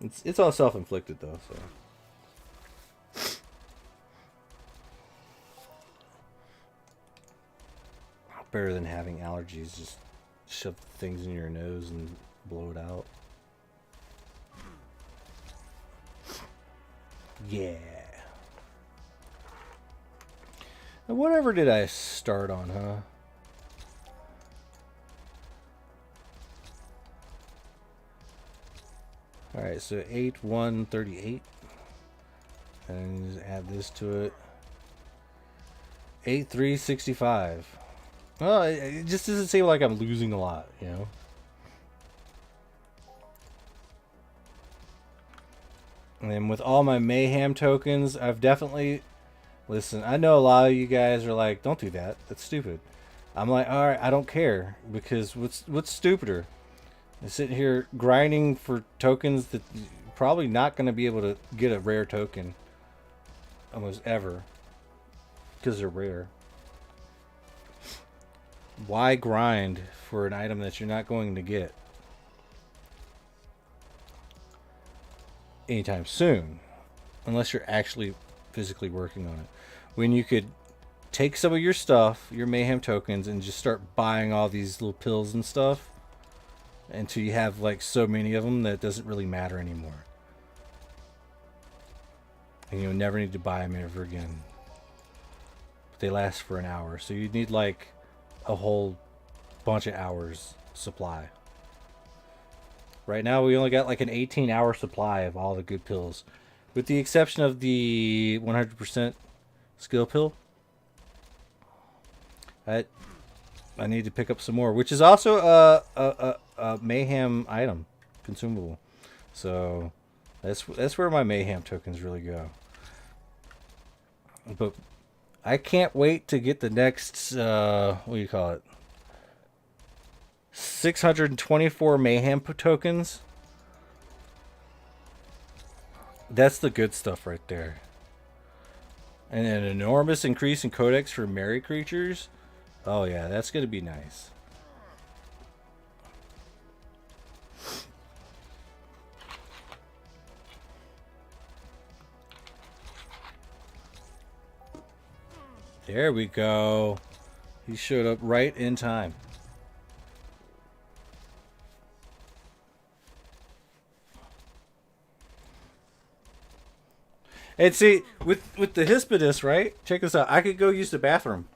It's all self-inflicted though, so. Better than having allergies. Just shove things in your nose and blow it out. Yeah. Now, whatever did I start on, huh? Alright, so 8,138. And just add this to it. 8,365. Well, it just doesn't seem like I'm losing a lot, you know? And then with all my mayhem tokens, I've definitely... Listen, I know a lot of you guys are like, don't do that. That's stupid. I'm like, alright, I don't care. Because what's stupider? I'm sitting here grinding for tokens that you're probably not going to be able to get a rare token. Almost ever. Because they're rare. Why grind for an item that you're not going to get anytime soon, unless you're actually physically working on it, when you could take some of your stuff, your mayhem tokens, and just start buying all these little pills and stuff until you have like so many of them that it doesn't really matter anymore, and you'll never need to buy them ever again. But they last for an hour, so you need like a whole bunch of hours supply. Right now we only got like an 18-hour supply of all the good pills, with the exception of the 100% skill pill. I need to pick up some more, which is also a mayhem item, consumable. So that's where my mayhem tokens really go. But I can't wait to get the next, what do you call it? 624 mayhem tokens. That's the good stuff right there. And an enormous increase in codex for merry creatures. Oh yeah, that's gonna be nice. There we go. He showed up right in time. And see, with the Hispidus, right? Check this out. I could go use the bathroom.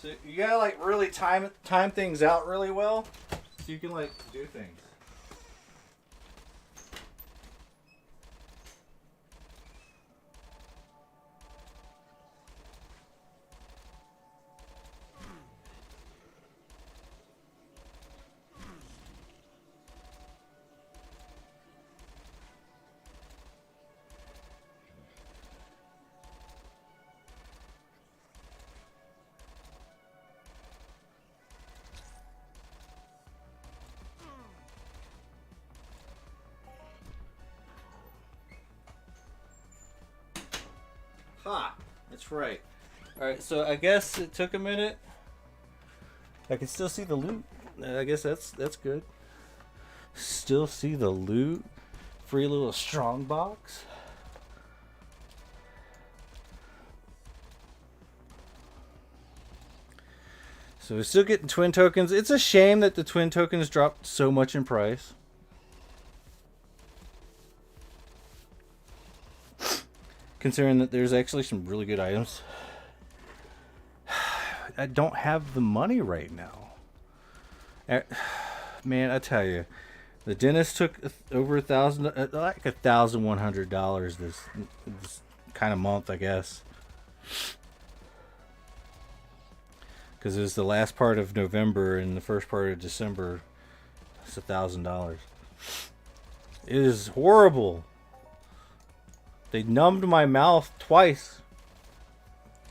So you gotta like really time things out really well, so you can like do things. Ha! That's right. Alright, so I guess it took a minute. I can still see the loot. I guess that's good. Still see the loot. Free little strong box. So we're still getting twin tokens. It's a shame that the twin tokens dropped so much in price. Considering that there's actually some really good items. I don't have the money right now. Man, I tell you, the dentist took over like $1,100 this kind of month, I guess. Because it was the last part of November and the first part of December. It's $1,000. It is horrible. They numbed my mouth twice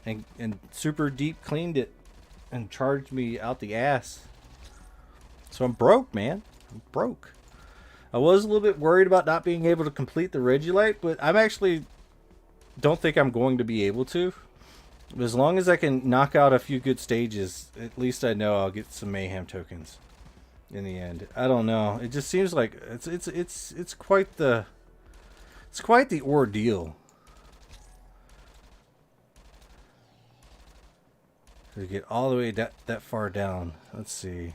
and super deep cleaned it and charged me out the ass. So I'm broke, man. I'm broke. I was a little bit worried about not being able to complete the Regulite, but I'm actually don't think I'm going to be able to. But as long as I can knock out a few good stages, at least I know I'll get some mayhem tokens in the end. I don't know. It just seems like it's quite the ordeal. To get all the way that far down. Let's see.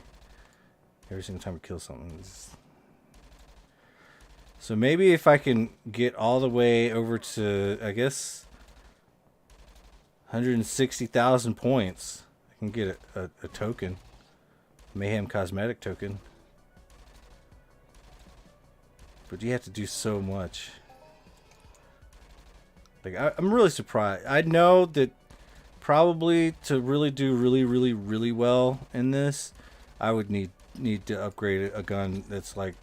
Every single time we kill something. So maybe if I can get all the way over to, I guess, 160,000 points, I can get a token. Mayhem cosmetic token. But you have to do so much. Like I'm really surprised. I know that probably to really do really well in this, I would need to upgrade a gun that's like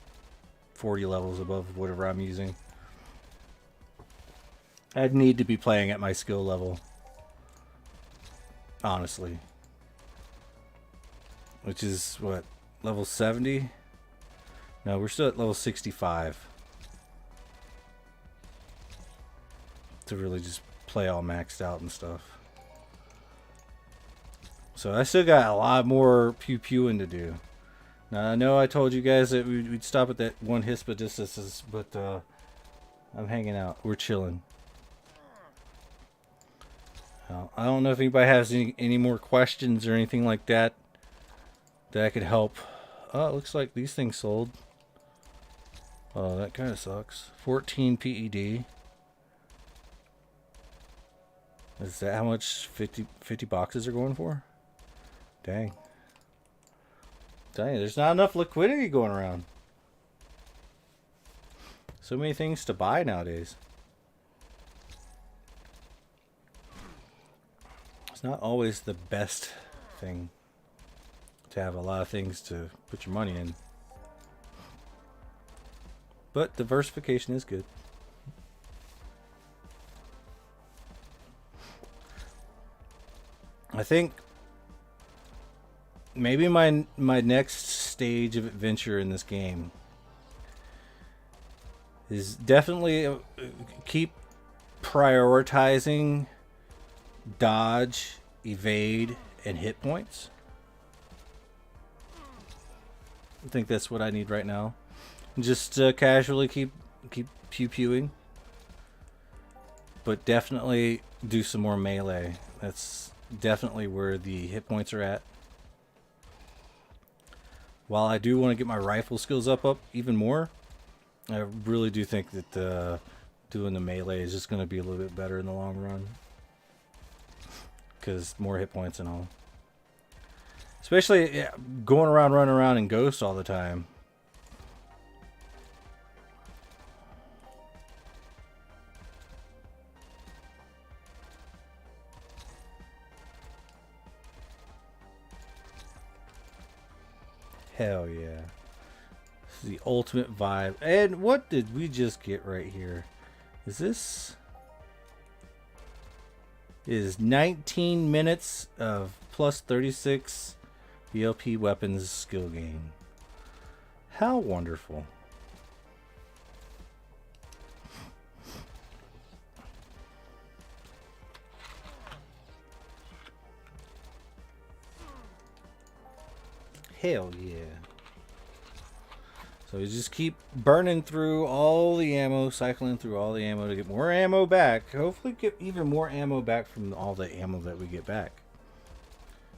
40 levels above whatever I'm using. I'd need to be playing at my skill level. Honestly. Which is what? Level 70? No, we're still at level 65. To really just play all maxed out and stuff. So I still got a lot more pew-pewing to do. Now I know I told you guys that we'd stop at that one Hispidus, but I'm hanging out. We're chilling. I don't know if anybody has any more questions or anything like that I could help. Oh, it looks like these things sold. Oh, that kind of sucks. 14 PED. Is that how much 50 boxes are going for? Dang. Dang, there's not enough liquidity going around. So many things to buy nowadays. It's not always the best thing to have a lot of things to put your money in. But diversification is good. I think maybe my next stage of adventure in this game is definitely keep prioritizing dodge, evade, and hit points. I think that's what I need right now. Just casually keep pew pewing, but definitely do some more melee. That's definitely where the hit points are at. While I do want to get my rifle skills up even more, I really do think that doing the melee is just going to be a little bit better in the long run. Because more hit points and all. Especially going around, running around in Ghost all the time. Hell yeah. This is the ultimate vibe. And what did we just get right here? Is this... It is 19 minutes of plus 36 BLP weapons skill gain. How wonderful. Hell yeah. So we just keep burning through all the ammo, cycling through all the ammo to get more ammo back. Hopefully get even more ammo back from all the ammo that we get back.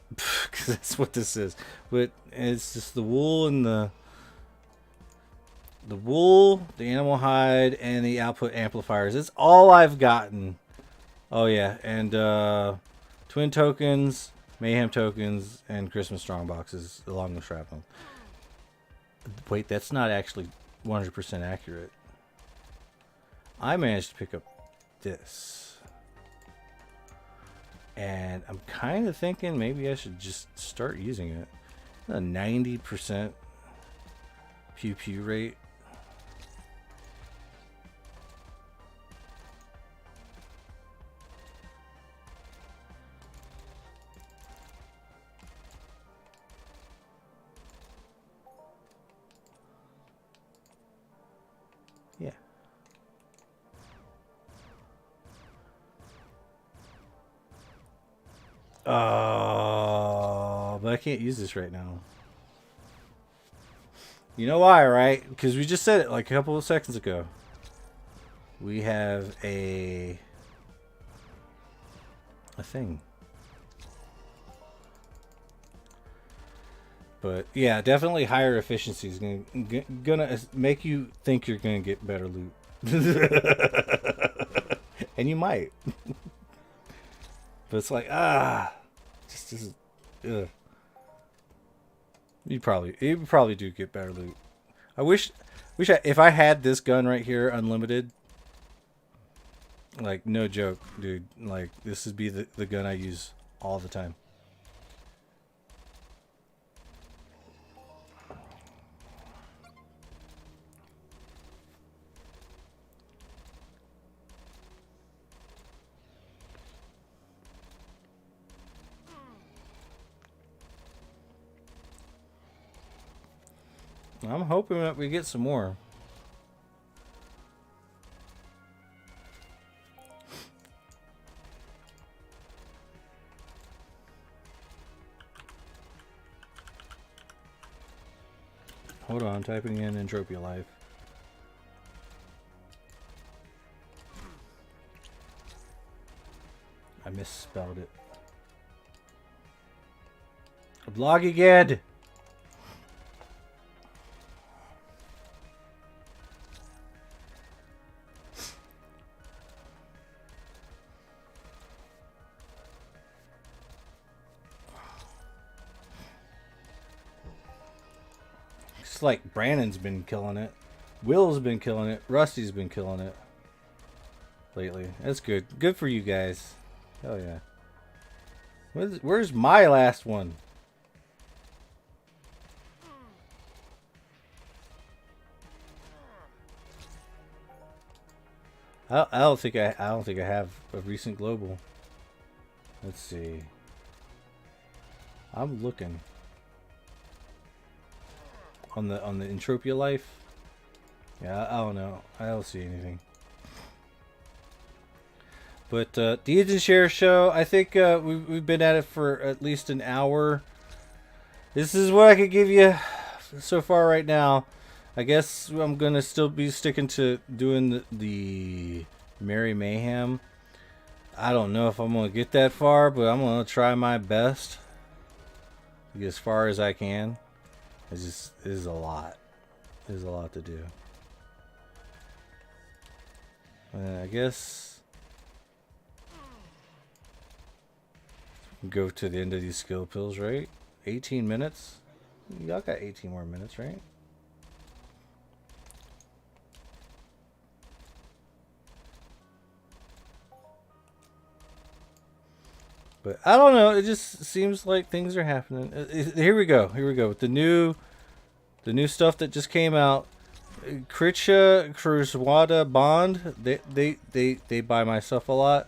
Because that's what this is. But it's just the wool and the wool, the animal hide, and the output amplifiers. It's all I've gotten. Oh yeah, and twin tokens, mayhem tokens, and Christmas strong boxes along with shrapnel. Wait, that's not actually 100% accurate. I managed to pick up this. And I'm kind of thinking maybe I should just start using it. A 90% pew pew rate. Yeah. Oh, but I can't use this right now. You know why, right? Because we just said it like a couple of seconds ago. We have a thing. But yeah, definitely higher efficiency is gonna make you think you're gonna get better loot. And you might. But it's like, just ugh. You probably do get better loot. I wish if I had this gun right here, unlimited. Like, no joke, dude. Like, this would be the gun I use all the time. I'm hoping that we get some more. Hold on, typing in Entropia Life. I misspelled it. A blog again! It's like Brandon's been killing it. Will's been killing it. Rusty's been killing it lately. That's good. Good for you guys. Hell yeah. Where's my last one? I don't think I have a recent global. Let's see. I'm looking on the Entropia life. Yeah, I don't know. I don't see anything. But the Eats and Share show, I think we've been at it for at least an hour. This is what I could give you so far right now. I guess I'm going to still be sticking to doing the Merry Mayhem. I don't know if I'm going to get that far, but I'm going to try my best to get as far as I can. It is a lot. There's a lot to do. I guess go to the end of these skill pills, right? 18 minutes? Y'all got 18 more minutes, right? But I don't know. It just seems like things are happening. Here we go. Here we go with the new stuff that just came out. Kritsha Cruzwada Bond. They buy my stuff a lot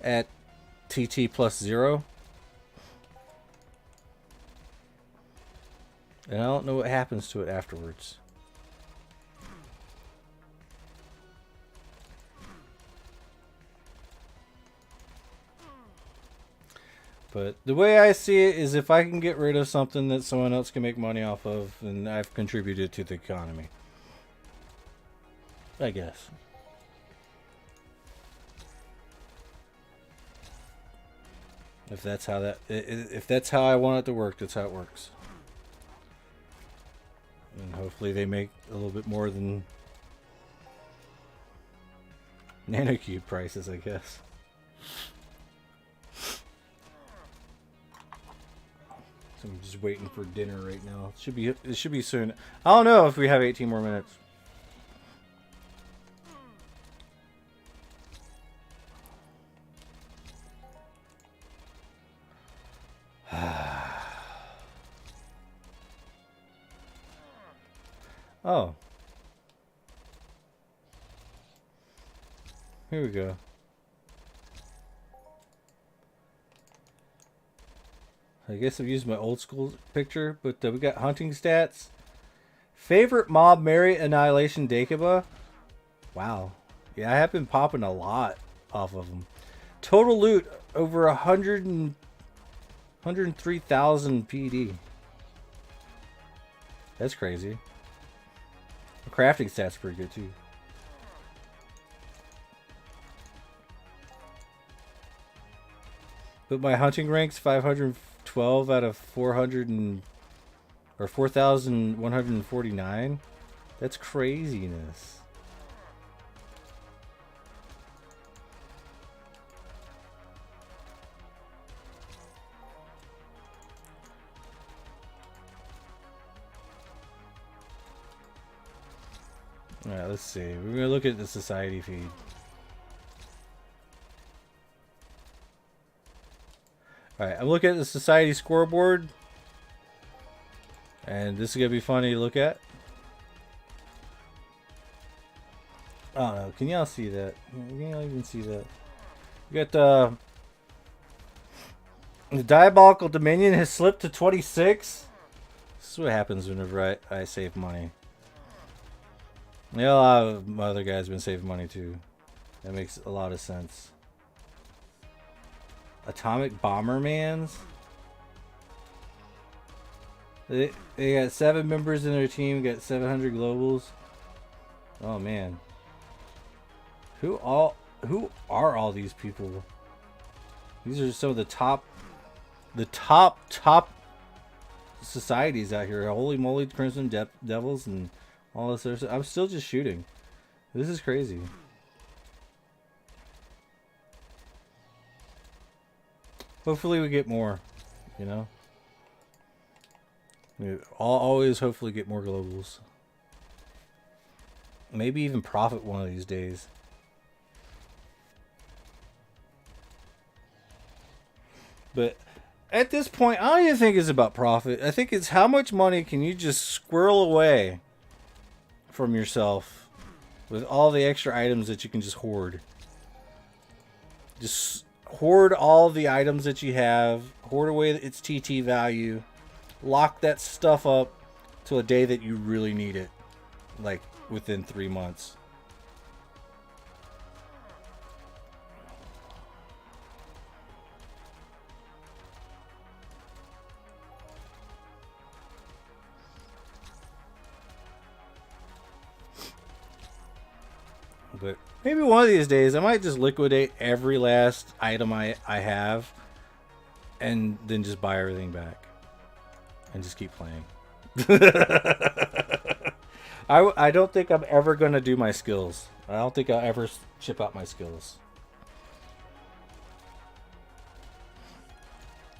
at TT plus 0. And I don't know what happens to it afterwards. But the way I see it is if I can get rid of something that someone else can make money off of, then I've contributed to the economy. I guess. If that's how I want it to work, that's how it works. And hopefully they make a little bit more than nanocube prices, I guess. So I'm just waiting for dinner right now. It should be soon. I don't know if we have 18 more minutes. Oh. Here we go. I guess I've used my old school picture, but we got hunting stats. Favorite mob, Mary Annihilation Dakeba. Wow. Yeah, I have been popping a lot off of them. Total loot over 103,000 PD. That's crazy. The crafting stats pretty good too. But my hunting rank's 512 out of 4,149. That's craziness. Alright, let's see. We're gonna look at the society feed. Alright, I'm looking at the society scoreboard. And this is going to be funny to look at. I don't know. Can y'all see that? Can y'all even see that? You got the Diabolical Dominion has slipped to 26. This is what happens whenever I save money. Yeah, a lot of my other guys have been saving money too. That makes a lot of sense. Atomic Bombermans. They got 7 members in their team. Got 700 globals. Oh man. Who are all these people? These are some of the top societies out here. Holy moly, Crimson Devils and all this other stuff. I'm still just shooting. This is crazy. Hopefully we get more, you know? I'll always hopefully get more globals. Maybe even profit one of these days. But at this point, I don't even think it's about profit. I think it's how much money can you just squirrel away from yourself with all the extra items that you can just hoard. Just hoard all the items that you have, hoard away its TT value, lock that stuff up till a day that you really need it, like within 3 months. But maybe one of these days I might just liquidate every last item I have and then just buy everything back and just keep playing. I don't think I'm ever going to do my skills. I don't think I'll ever chip out my skills.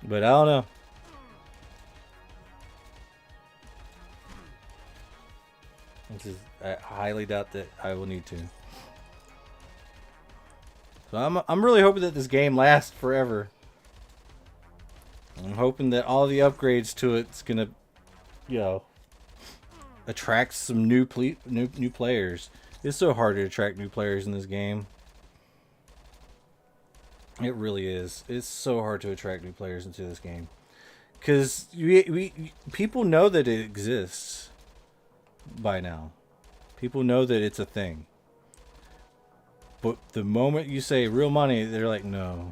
But I don't know. I highly doubt that I will need to. So I'm really hoping that this game lasts forever. I'm hoping that all the upgrades to it's gonna, attract some new players. It's so hard to attract new players in this game. It really is. It's so hard to attract new players into this game, because people know that it exists by now. People know that it's a thing. But the moment you say real money, they're like, no.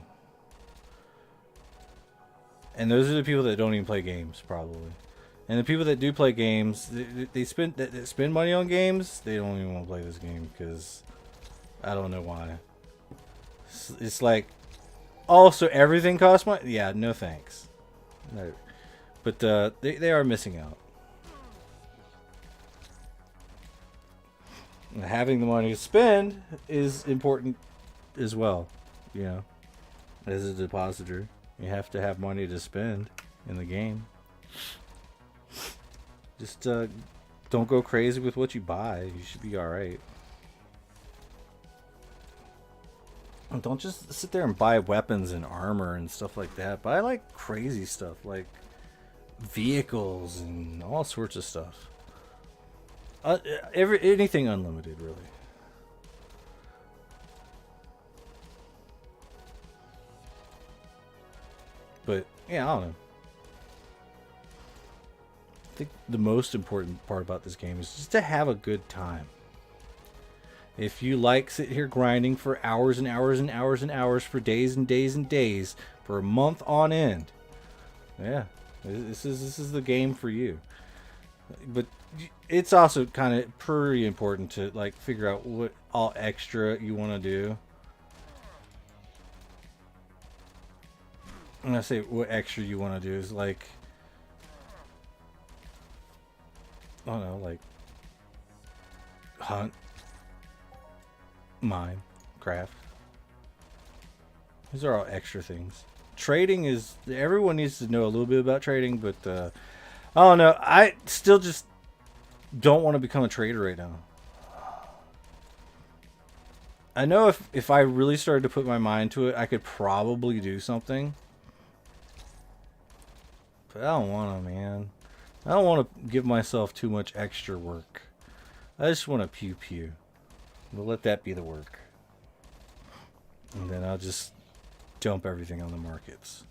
And those are the people that don't even play games, probably. And the people that do play games, they spend money on games, they don't even want to play this game because I don't know why. It's like, oh, so everything costs money? Yeah, no thanks. No. But they are missing out. Having the money to spend is important as well, as a depositor. You have to have money to spend in the game. Just don't go crazy with what you buy. You should be alright. Don't just sit there and buy weapons and armor and stuff like that. Buy like crazy stuff, like vehicles and all sorts of stuff. Anything unlimited, really. But yeah, I don't know. I think the most important part about this game is just to have a good time. If you like sit here grinding for hours and hours and hours and hours for days and days and days for a month on end, yeah, this is the game for you. But it's also kind of pretty important to like figure out what all extra you want to do. When I say what extra you want to do is like, I don't know, like hunt, mine, craft. These are all extra things. Trading is, everyone needs to know a little bit about trading, but I don't know. I still just don't want to become a trader right now. I know if I really started to put my mind to it, I could probably do something. But I don't want to, man. I don't want to give myself too much extra work. I just want to pew pew. We'll let that be the work. And then I'll just dump everything on the markets.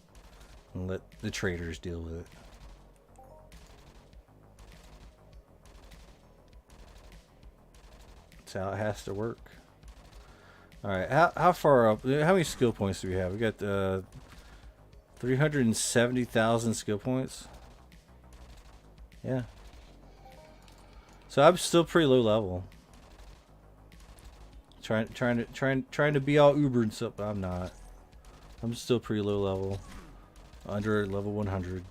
And let the traders deal with it. That's how it has to work. Alright, how far up? How many skill points do we have? We got 370,000 skill points. Yeah. So I'm still pretty low level. Trying to be all uber and stuff, but I'm not. I'm still pretty low level. Under level 100.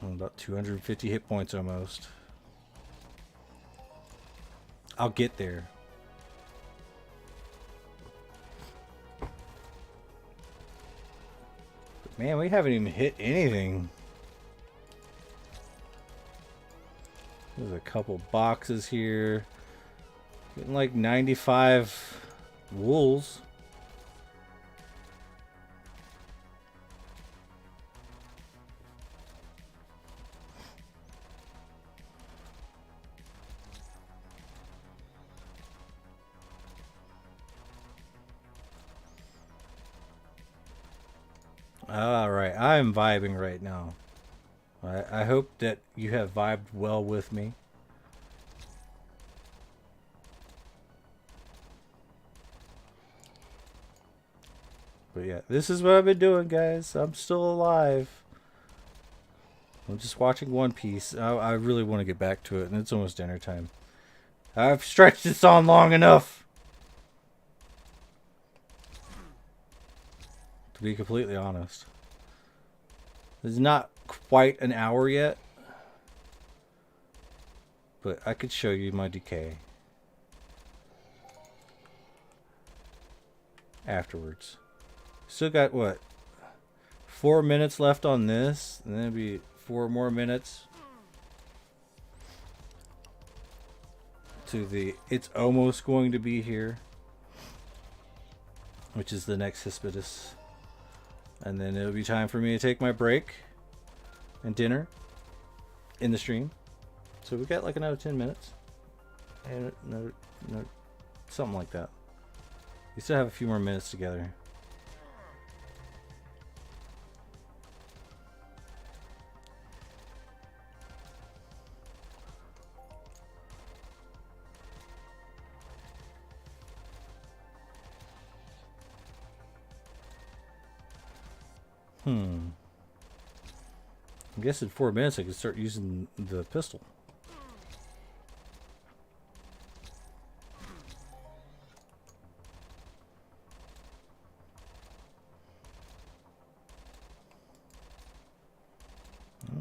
I'm about 250 hit points almost. I'll get there. But man, we haven't even hit anything. There's a couple boxes here. Getting like 95 wools. Alright, I'm vibing right now. I hope that you have vibed well with me. But yeah, this is what I've been doing, guys. I'm still alive. I'm just watching One Piece. I really want to get back to it, and it's almost dinner time. I've stretched this on long enough. To be completely honest. It's not quite an hour yet. But I could show you my decay. Afterwards. Still got, what? 4 minutes left on this. And then it'll be 4 more minutes. To the, it's almost going to be here. Which is the next Hispidus. And then it'll be time for me to take my break. And dinner. In the stream. So we got like another 10 minutes. And no, something like that. We still have a few more minutes together. I guess in 4 minutes I could start using the pistol.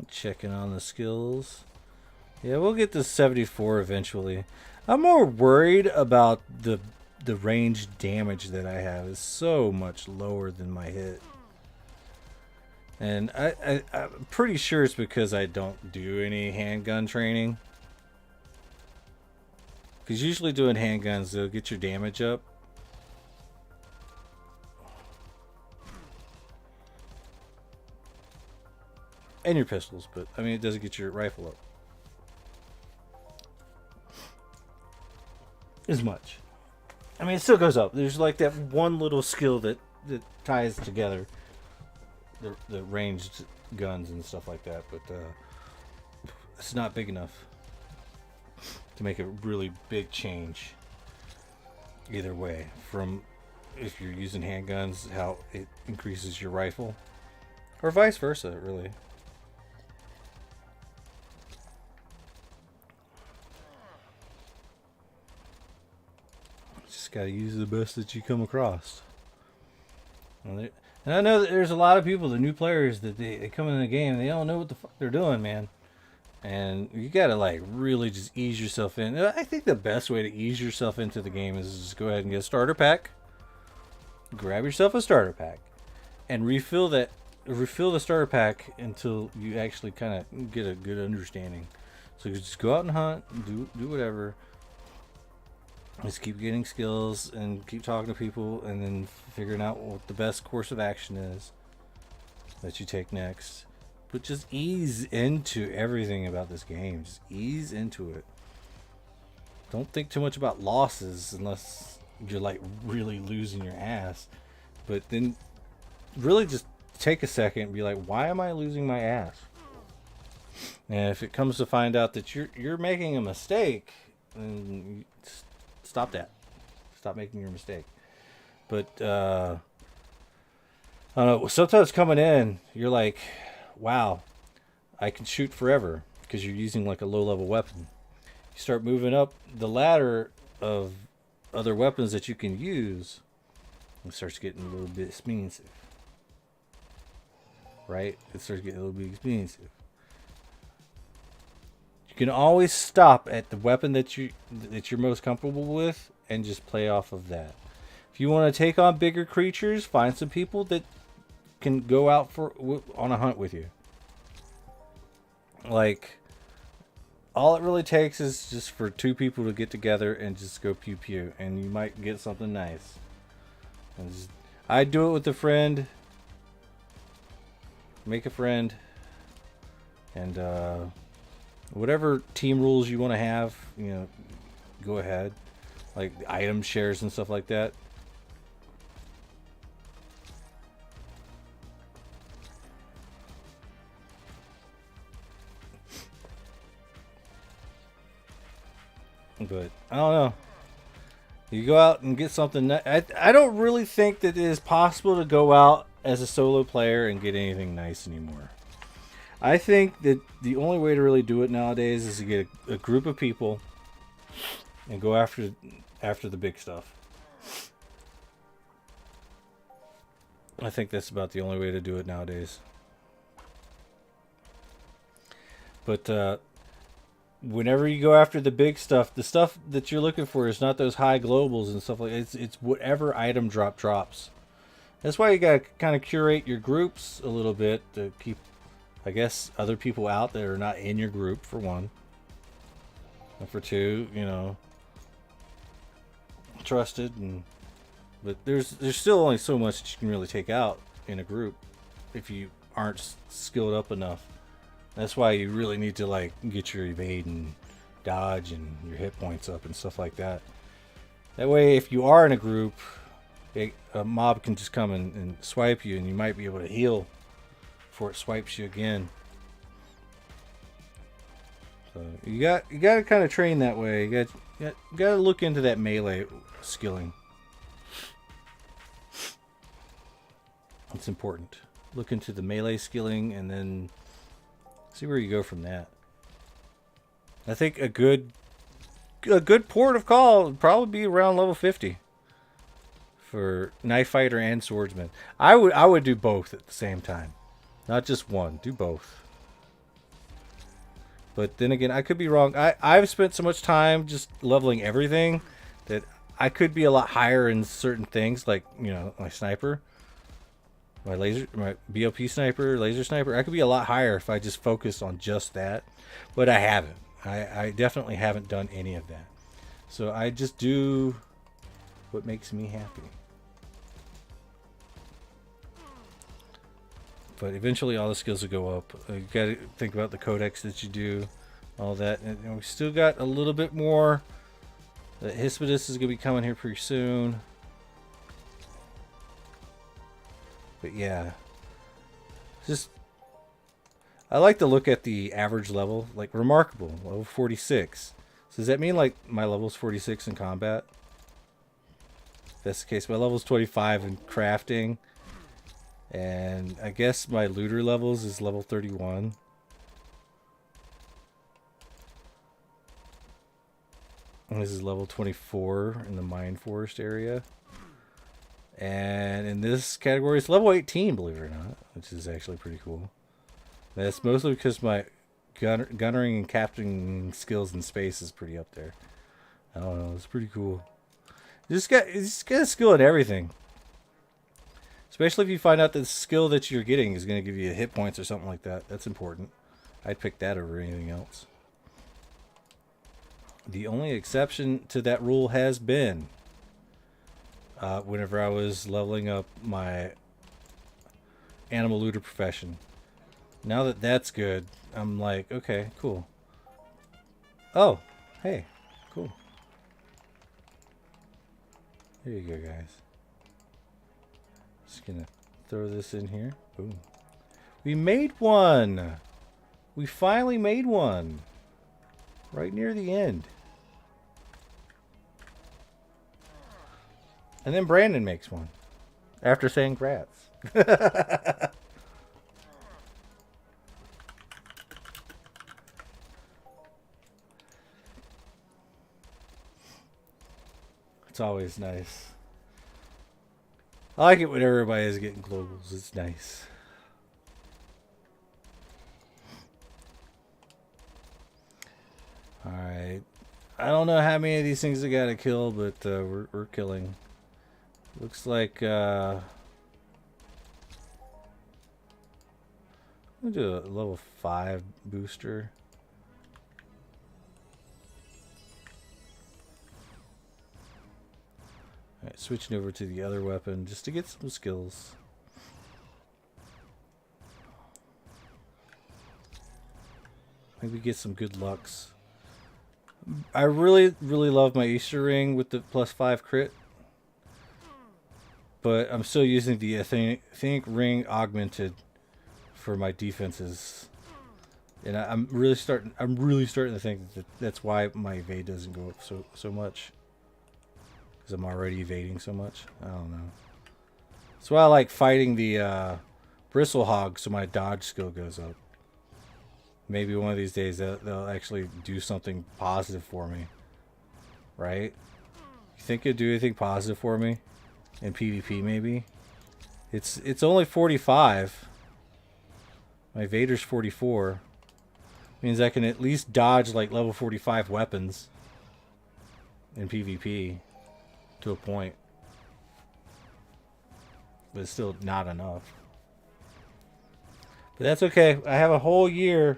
Checking on the skills. Yeah, we'll get to 74 eventually. I'm more worried about the range damage that I have is so much lower than my hit. And I'm pretty sure it's because I don't do any handgun training. Because usually doing handguns, they'll get your damage up. And your pistols, but I mean, it doesn't get your rifle up as much. I mean, it still goes up. There's like that one little skill that ties together the ranged guns and stuff like that, but it's not big enough to make a really big change either way. From if you're using handguns, how it increases your rifle, or vice versa, really. Just gotta use the best that you come across. And I know that there's a lot of people, the new players, that they come in the game, they don't know what the fuck they're doing, man. And you gotta like really just ease yourself in. I think the best way to ease yourself into the game is just go ahead and get a starter pack. Grab yourself a starter pack, and refill the starter pack until you actually kind of get a good understanding. So you just go out and hunt, do whatever. Just keep getting skills and keep talking to people, and then figuring out what the best course of action is that you take next. But just ease into everything about this game. Just ease into it. Don't think too much about losses unless you're like really losing your ass. But then really just take a second and be like, why am I losing my ass? And if it comes to find out that you're making a mistake, then stop that. Stop making your mistake. But I don't know, sometimes coming in, you're like, wow, I can shoot forever because you're using like a low-level weapon. You start moving up the ladder of other weapons that you can use, it starts getting a little bit expensive. Right? It starts getting a little bit expensive. You can always stop at the weapon that you're most comfortable with and just play off of that. If you want to take on bigger creatures, find some people that can go out on a hunt with you. Like, all it really takes is just for 2 people to get together and just go pew pew, and you might get something nice. I do it with a friend. Make a friend, and whatever team rules you want to have, go ahead. Like item shares and stuff like that. But I don't know. You go out and get something. I don't really think that it is possible to go out as a solo player and get anything nice anymore. I think that the only way to really do it nowadays is to get a group of people and go after the big stuff. I think that's about the only way to do it nowadays. But whenever you go after the big stuff, the stuff that you're looking for is not those high globals and stuff like that. It's whatever item drops. That's why you gotta kind of curate your groups a little bit to keep, I guess, other people out that are not in your group, for one. And for two, you know, trusted. But there's still only so much that you can really take out in a group if you aren't skilled up enough. That's why you really need to like get your evade and dodge and your hit points up and stuff like that. That way, if you are in a group, a mob can just come and swipe you, and you might be able to heal before it swipes you again. So you got to kind of train that way. You got to look into that melee skilling. It's important. Look into the melee skilling and then see where you go from that. I think a good port of call would probably be around level 50 for knife fighter and swordsman. I would do both at the same time, not just one. Do both. But then again, I could be wrong. I've spent so much time just leveling everything that I could be a lot higher in certain things, like, you know, my sniper. My BOP sniper, laser sniper, I could be a lot higher if I just focused on just that. But I haven't. I definitely haven't done any of that. So I just do what makes me happy. But eventually all the skills will go up. You got to think about the codex that you do, all that. And we still got a little bit more. The Hispidus is going to be coming here pretty soon. But yeah, just I like to look at the average level, like remarkable, level 46. So does that mean like my level's 46 in combat? If that's the case, my level's 25 in crafting, and I guess my looter levels is level 31. And this is level 24 in the mine forest area. And in this category, it's level 18, believe it or not, which is actually pretty cool. That's mostly because my gunnering and capturing skills in space is pretty up there. I don't know, it's pretty cool. You just got a skill in everything. Especially if you find out that the skill that you're getting is going to give you hit points or something like that. That's important. I'd pick that over anything else. The only exception to that rule has been whenever I was leveling up my animal looter profession. Now that that's good, I'm like, okay, cool. Oh, hey, cool. There you go, guys. Just gonna throw this in here. Boom. We made one! We finally made one! Right near the end. And then Brandon makes one. After saying grats. It's always nice. I like it when everybody is getting globals. It's nice. Alright. I don't know how many of these things I gotta kill, but we're killing. Looks like I'm gonna do a level 5 booster. Alright, switching over to the other weapon just to get some skills. Maybe get some good lucks. I really love my Easter ring with the +5 crit. But I'm still using the Athenic ring augmented for my defenses. And I'm really starting to think that that's why my evade doesn't go up so much. Because I'm already evading so much. I don't know. That's why I like fighting the bristle hog, so my dodge skill goes up. Maybe one of these days they'll actually do something positive for me. Right? You think it'd do anything positive for me? In PvP maybe? It's only 45. My evader's 44. Means I can at least dodge like level 45 weapons in PvP to a point. But it's still not enough. But that's okay. I have a whole year,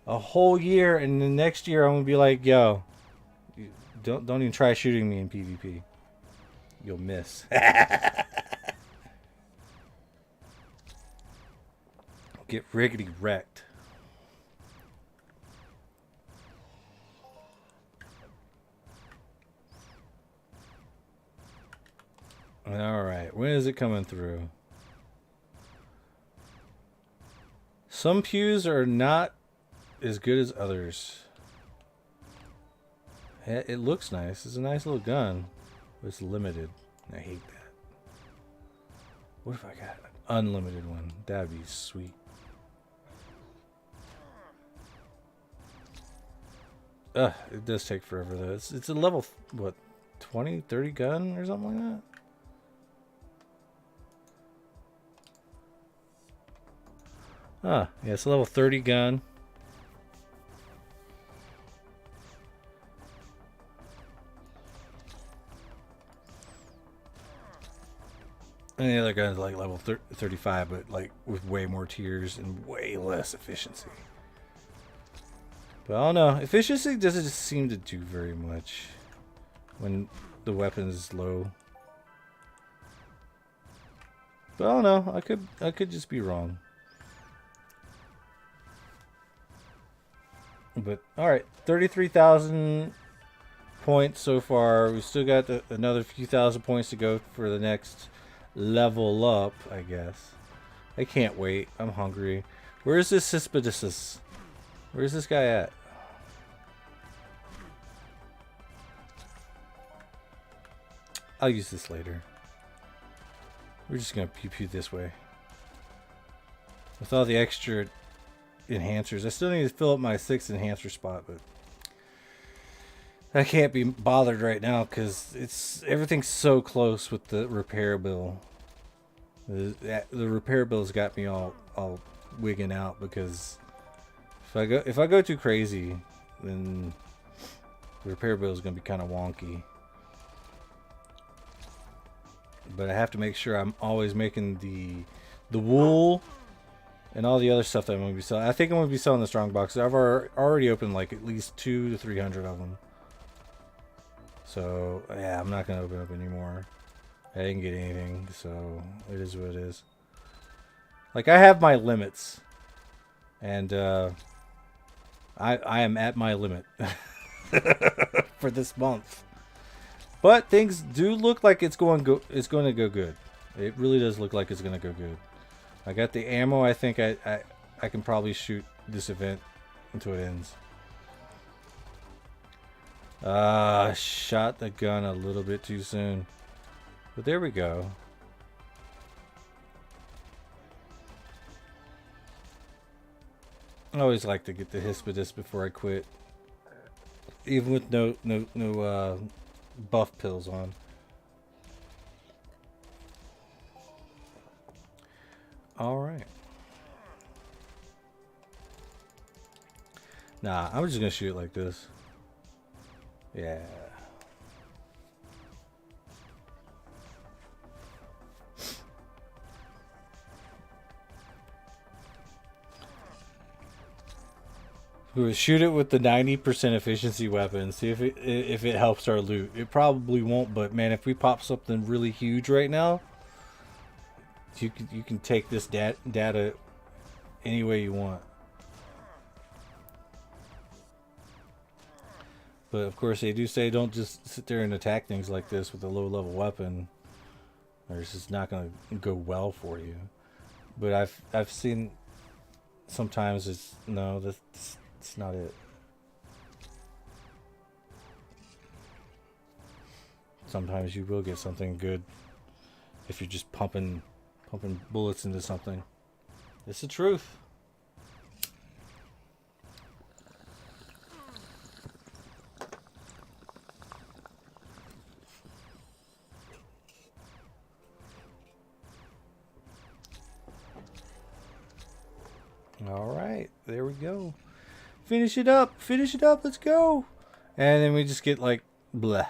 and the next year I'm gonna be like, yo, don't even try shooting me in PvP. You'll miss. Get riggedy wrecked. Alright, when is it coming through? Some pews are not as good as others. It looks nice. It's a nice little gun. But it's limited. I hate that. What if I got an unlimited one? That'd be sweet. It does take forever though. It's a level, what, 20, 30 gun or something like that? Yeah, it's a level 30 gun. And the other gun's like level 35, but like with way more tiers and way less efficiency. But I don't know. Efficiency doesn't seem to do very much when the weapon is low. But I don't know. I could just be wrong. But alright, 33,000 points so far. We still got another few thousand points to go for the next level up, I guess. I can't wait. I'm hungry. Where's this Hispidus? Where's this guy at? I'll use this later. We're just gonna pew this way. With all the extra enhancers. I still need to fill up my 6th enhancer spot, but I can't be bothered right now because everything's so close with the repair bill. The repair bill's got me all wigging out because if I go too crazy, then the repair bill is gonna be kind of wonky. But I have to make sure I'm always making the wool and all the other stuff that I'm going to be selling. I think I'm going to be selling the strong boxes. I've already opened like at least 200 to 300 of them. So, yeah, I'm not going to open up anymore. I didn't get anything, so it is what it is. Like, I have my limits. And, I am at my limit. For this month. But things do look like it's going to go good. It really does look like it's going to go good. I got the ammo. I think I can probably shoot this event until it ends. Shot the gun a little bit too soon. But there we go. I always like to get the Hispidus before I quit. Even with no buff pills on. Alright. Nah, I'm just gonna shoot it like this. Yeah. We would shoot it with the 90% efficiency weapon. See if it helps our loot. It probably won't, but man, if we pop something really huge right now, you can take this data any way you want. But of course, they do say don't just sit there and attack things like this with a low-level weapon, or it's just not going to go well for you. But I've seen sometimes it's no, that's not it. Sometimes you will get something good if you're just pumping bullets into something. It's the truth. All right, there we go. Finish it up. Finish it up. Let's go. And then we just get like blah.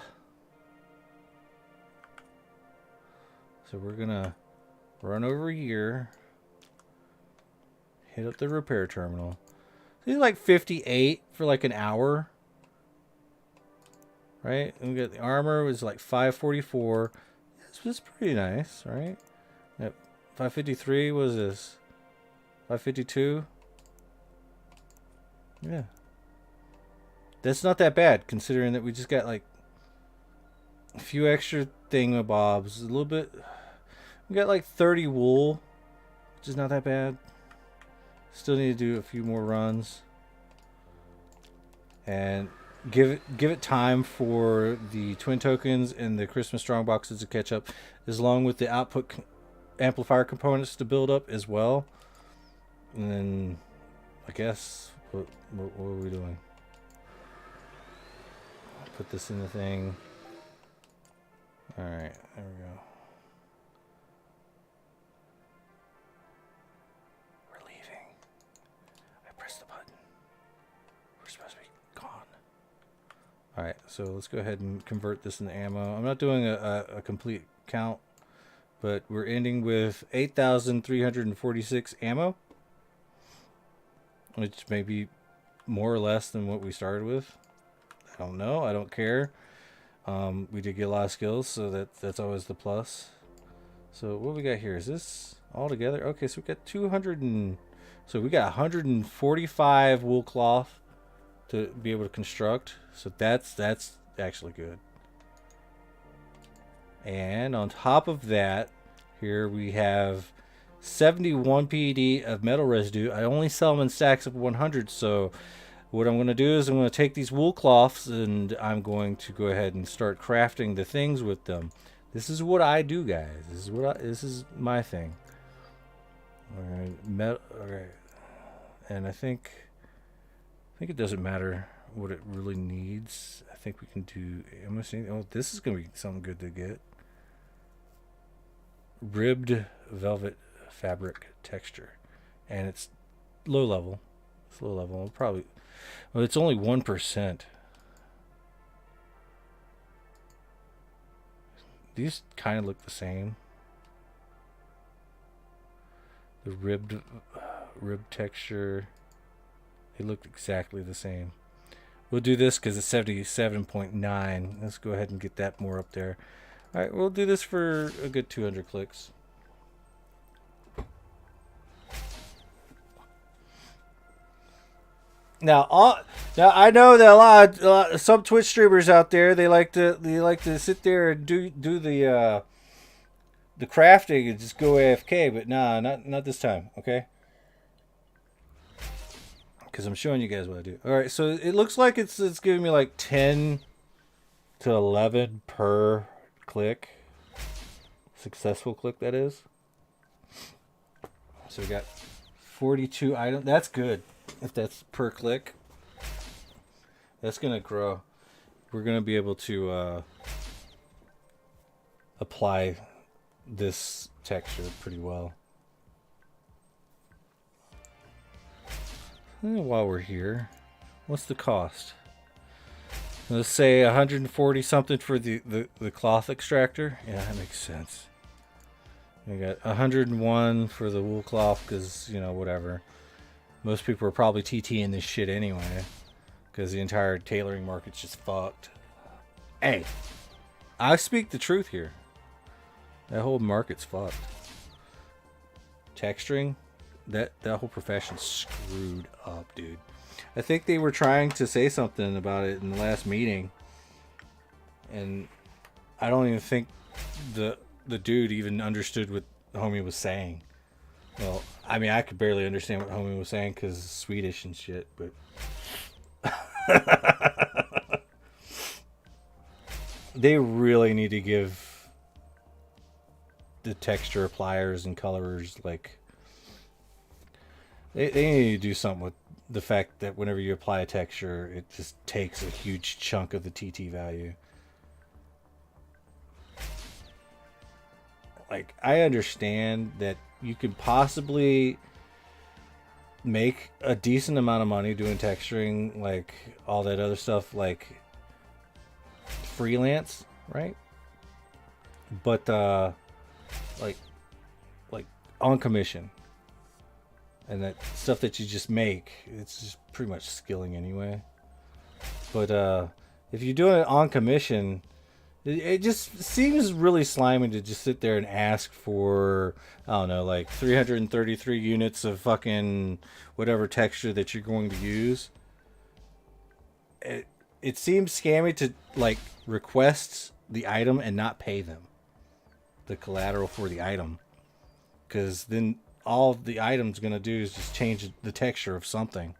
So we're gonna run over here, hit up the repair terminal. So like 58 for like an hour, right? And we got the armor was like 544. This was pretty nice, right? Yep. 553 was this. 552. Yeah. That's not that bad considering that we just got like a few extra thingamabobs, a little bit. We got like 30 wool, which is not that bad. Still need to do a few more runs. And give it time for the twin tokens and the Christmas strong boxes to catch up, as long with the output amplifier components to build up as well. And then I guess what are we doing? Put this in the thing. All right, there we go. We're leaving. I pressed the button. We're supposed to be gone. All right, so let's go ahead and convert this into ammo. I'm not doing a complete count, but we're ending with 8,346 ammo, which may be more or less than what we started with. I don't know. I don't care. We did get a lot of skills, so that's always the plus. So what we got here? Is this all together? Okay, so we got 200 and so we got 145 wool cloth to be able to construct. So that's actually good. And on top of that, here we have 71 PED of metal residue. I only sell them in stacks of 100, so what I'm going to do is I'm going to take these wool cloths and I'm going to go ahead and start crafting the things with them. This is what I do, guys. This is my thing. All right, and I think it doesn't matter what it really needs. I think we can do. Oh, this is going to be something good to get. Ribbed velvet fabric texture, and it's low level. It's low level. Probably. Well, it's only 1%. These kind of look the same. The ribbed texture, they look exactly the same. We'll do this because it's 77.9. Let's go ahead and get that more up there. All right, we'll do this for a good 200 clicks. Now I know that a lot some Twitch streamers out there, they like to sit there and do the crafting and just go AFK, but nah, not this time, okay? Because I'm showing you guys what I do. All right, so it looks like it's giving me like 10 to 11 per click, successful click that is. So we got 42 items. That's good. If that's per click, that's gonna grow. We're gonna be able to apply this texture pretty well. And while we're here, what's the cost? Let's say 140 something for the cloth extractor. Yeah, that makes sense. We got 101 for the wool cloth because, you know, whatever. Most people are probably TTing this shit anyway, because the entire tailoring market's just fucked. Hey, I speak the truth here. That whole market's fucked. Texturing, that whole profession's screwed up, dude. I think they were trying to say something about it in the last meeting, and I don't even think the dude even understood what the homie was saying. Well, I mean, I could barely understand what homie was saying because it's Swedish and shit, but they really need to give the texture appliers and colors like they need to do something with the fact that whenever you apply a texture, it just takes a huge chunk of the TT value. Like, I understand that you could possibly make a decent amount of money doing texturing, like all that other stuff, like freelance, right? But like like on commission and that stuff that you just make, it's just pretty much skilling anyway. But if you're doing it on commission, it just seems really slimy to just sit there and ask for, I don't know, like 333 units of fucking whatever texture that you're going to use. It seems scammy to like request the item and not pay them the collateral for the item, because then all the item's gonna do is just change the texture of something,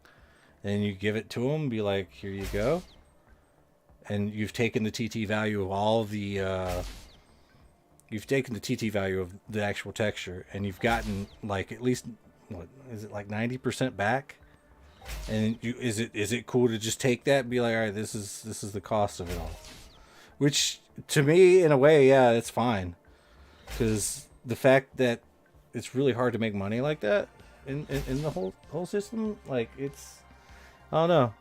and you give it to them, be like, here you go, and you've taken the TT value of all the you've taken the TT value of the actual texture, and you've gotten like at least, what is it, like 90% back. And is it cool to just take that and be like, all right, this is the cost of it all? Which to me, in a way, yeah, it's fine, because the fact that it's really hard to make money like that in the whole system, like, it's, I don't know.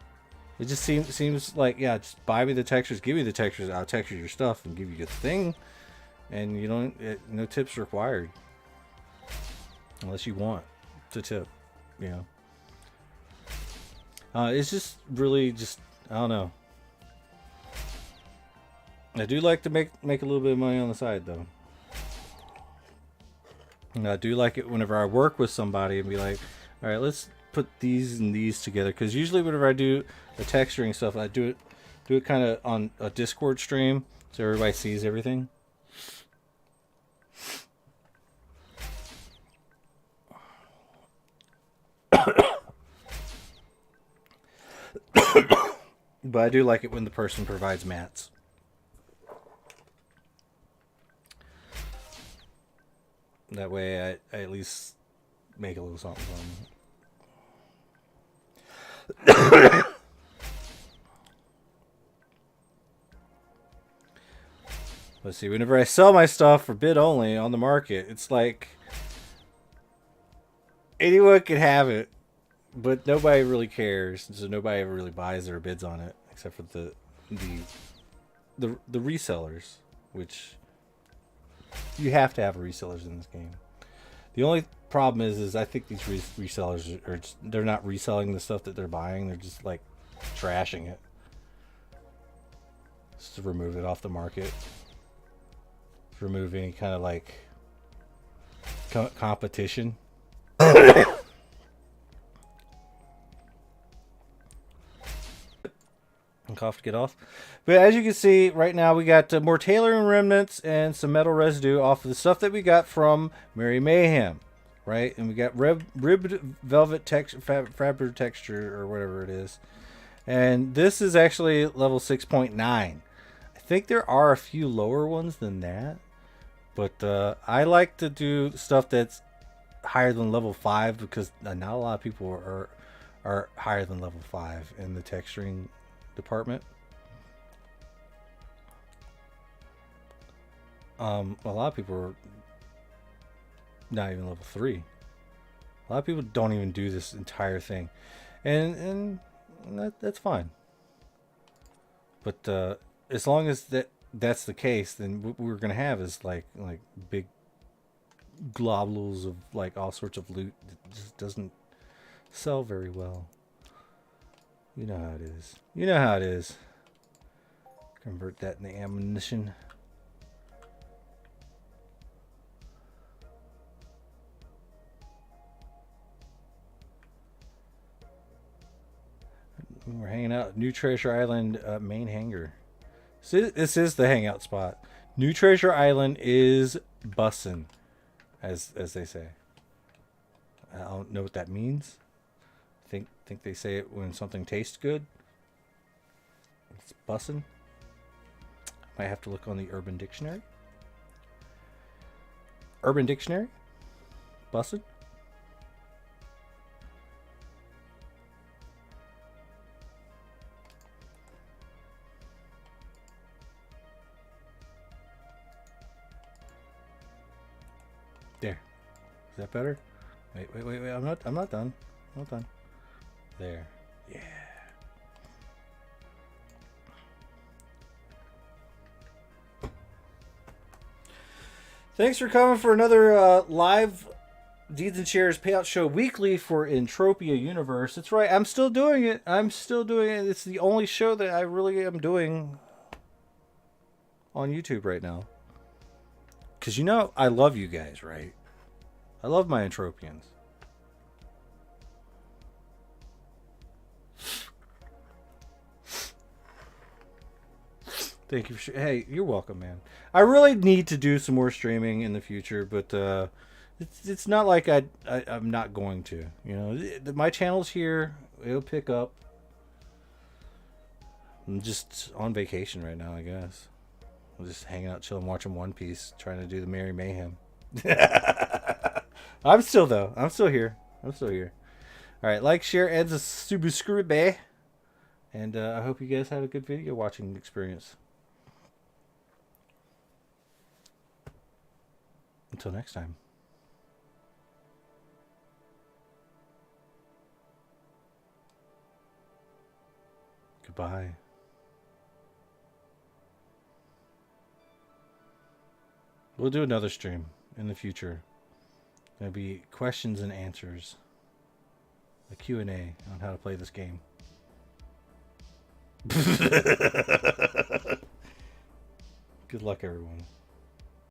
It just seems like, yeah, just buy me the textures, give me the textures, I'll texture your stuff and give you a thing, and you don't, no tips required, unless you want to tip, you know. It's just really just, I don't know. I do like to make a little bit of money on the side though. And I do like it whenever I work with somebody and be like, all right, let's put these and these together. Because usually whenever I do the texturing stuff, I do it kind of on a Discord stream so everybody sees everything. But I do like it when the person provides mats. That way I at least make a little something for them. Let's see, whenever I sell my stuff for bid only on the market, it's like anyone can have it, but nobody really cares, so nobody ever really buys or bids on it, except for the resellers, which you have to have resellers in this game. The only problem is I think these resellers are just, they're not reselling the stuff that they're buying, they're just like trashing it just to remove it off the market, to remove any kind of like competition. Cough to get off. But as you can see, right now we got more tailoring remnants and some metal residue off of the stuff that we got from Merry Mayhem, right? And we got ribbed velvet fabric texture or whatever it is. And this is actually level 6.9. I think there are a few lower ones than that, but I like to do stuff that's higher than level 5 because not a lot of people are higher than level 5 in the texturing department. A lot of people are not even level 3. A lot of people don't even do this entire thing, and that's fine. But as long as that's the case, then what we're gonna have is like big globules of like all sorts of loot that just doesn't sell very well. You know how it is. You know how it is. Convert that into ammunition. We're hanging out at New Treasure Island main hangar. So this is the hangout spot. New Treasure Island is bussin', as they say. I don't know what that means. Think they say it when something tastes good. It's bussin'. Might have to look on the Urban Dictionary. Urban Dictionary? Bussin'? There. Is that better? Wait. I'm not done. I'm not done. There. Yeah. Thanks for coming for another live Deeds and Shares Payout Show weekly for Entropia Universe. That's right. I'm still doing it. It's the only show that I really am doing on YouTube right now. Because you know, I love you guys, right? I love my Entropians. Thank you for hey, you're welcome, man. I really need to do some more streaming in the future, but it's not like I'm not going to. You know, my channel's here. It'll pick up. I'm just on vacation right now, I guess. I'm just hanging out, chilling, watching One Piece, trying to do the Merry Mayhem. I'm still here. All right, like, share, and subscribe. And I hope you guys had a good video watching experience. Until next time. Goodbye. We'll do another stream in the future. There'll be questions and answers. A Q&A on how to play this game. Good luck, everyone.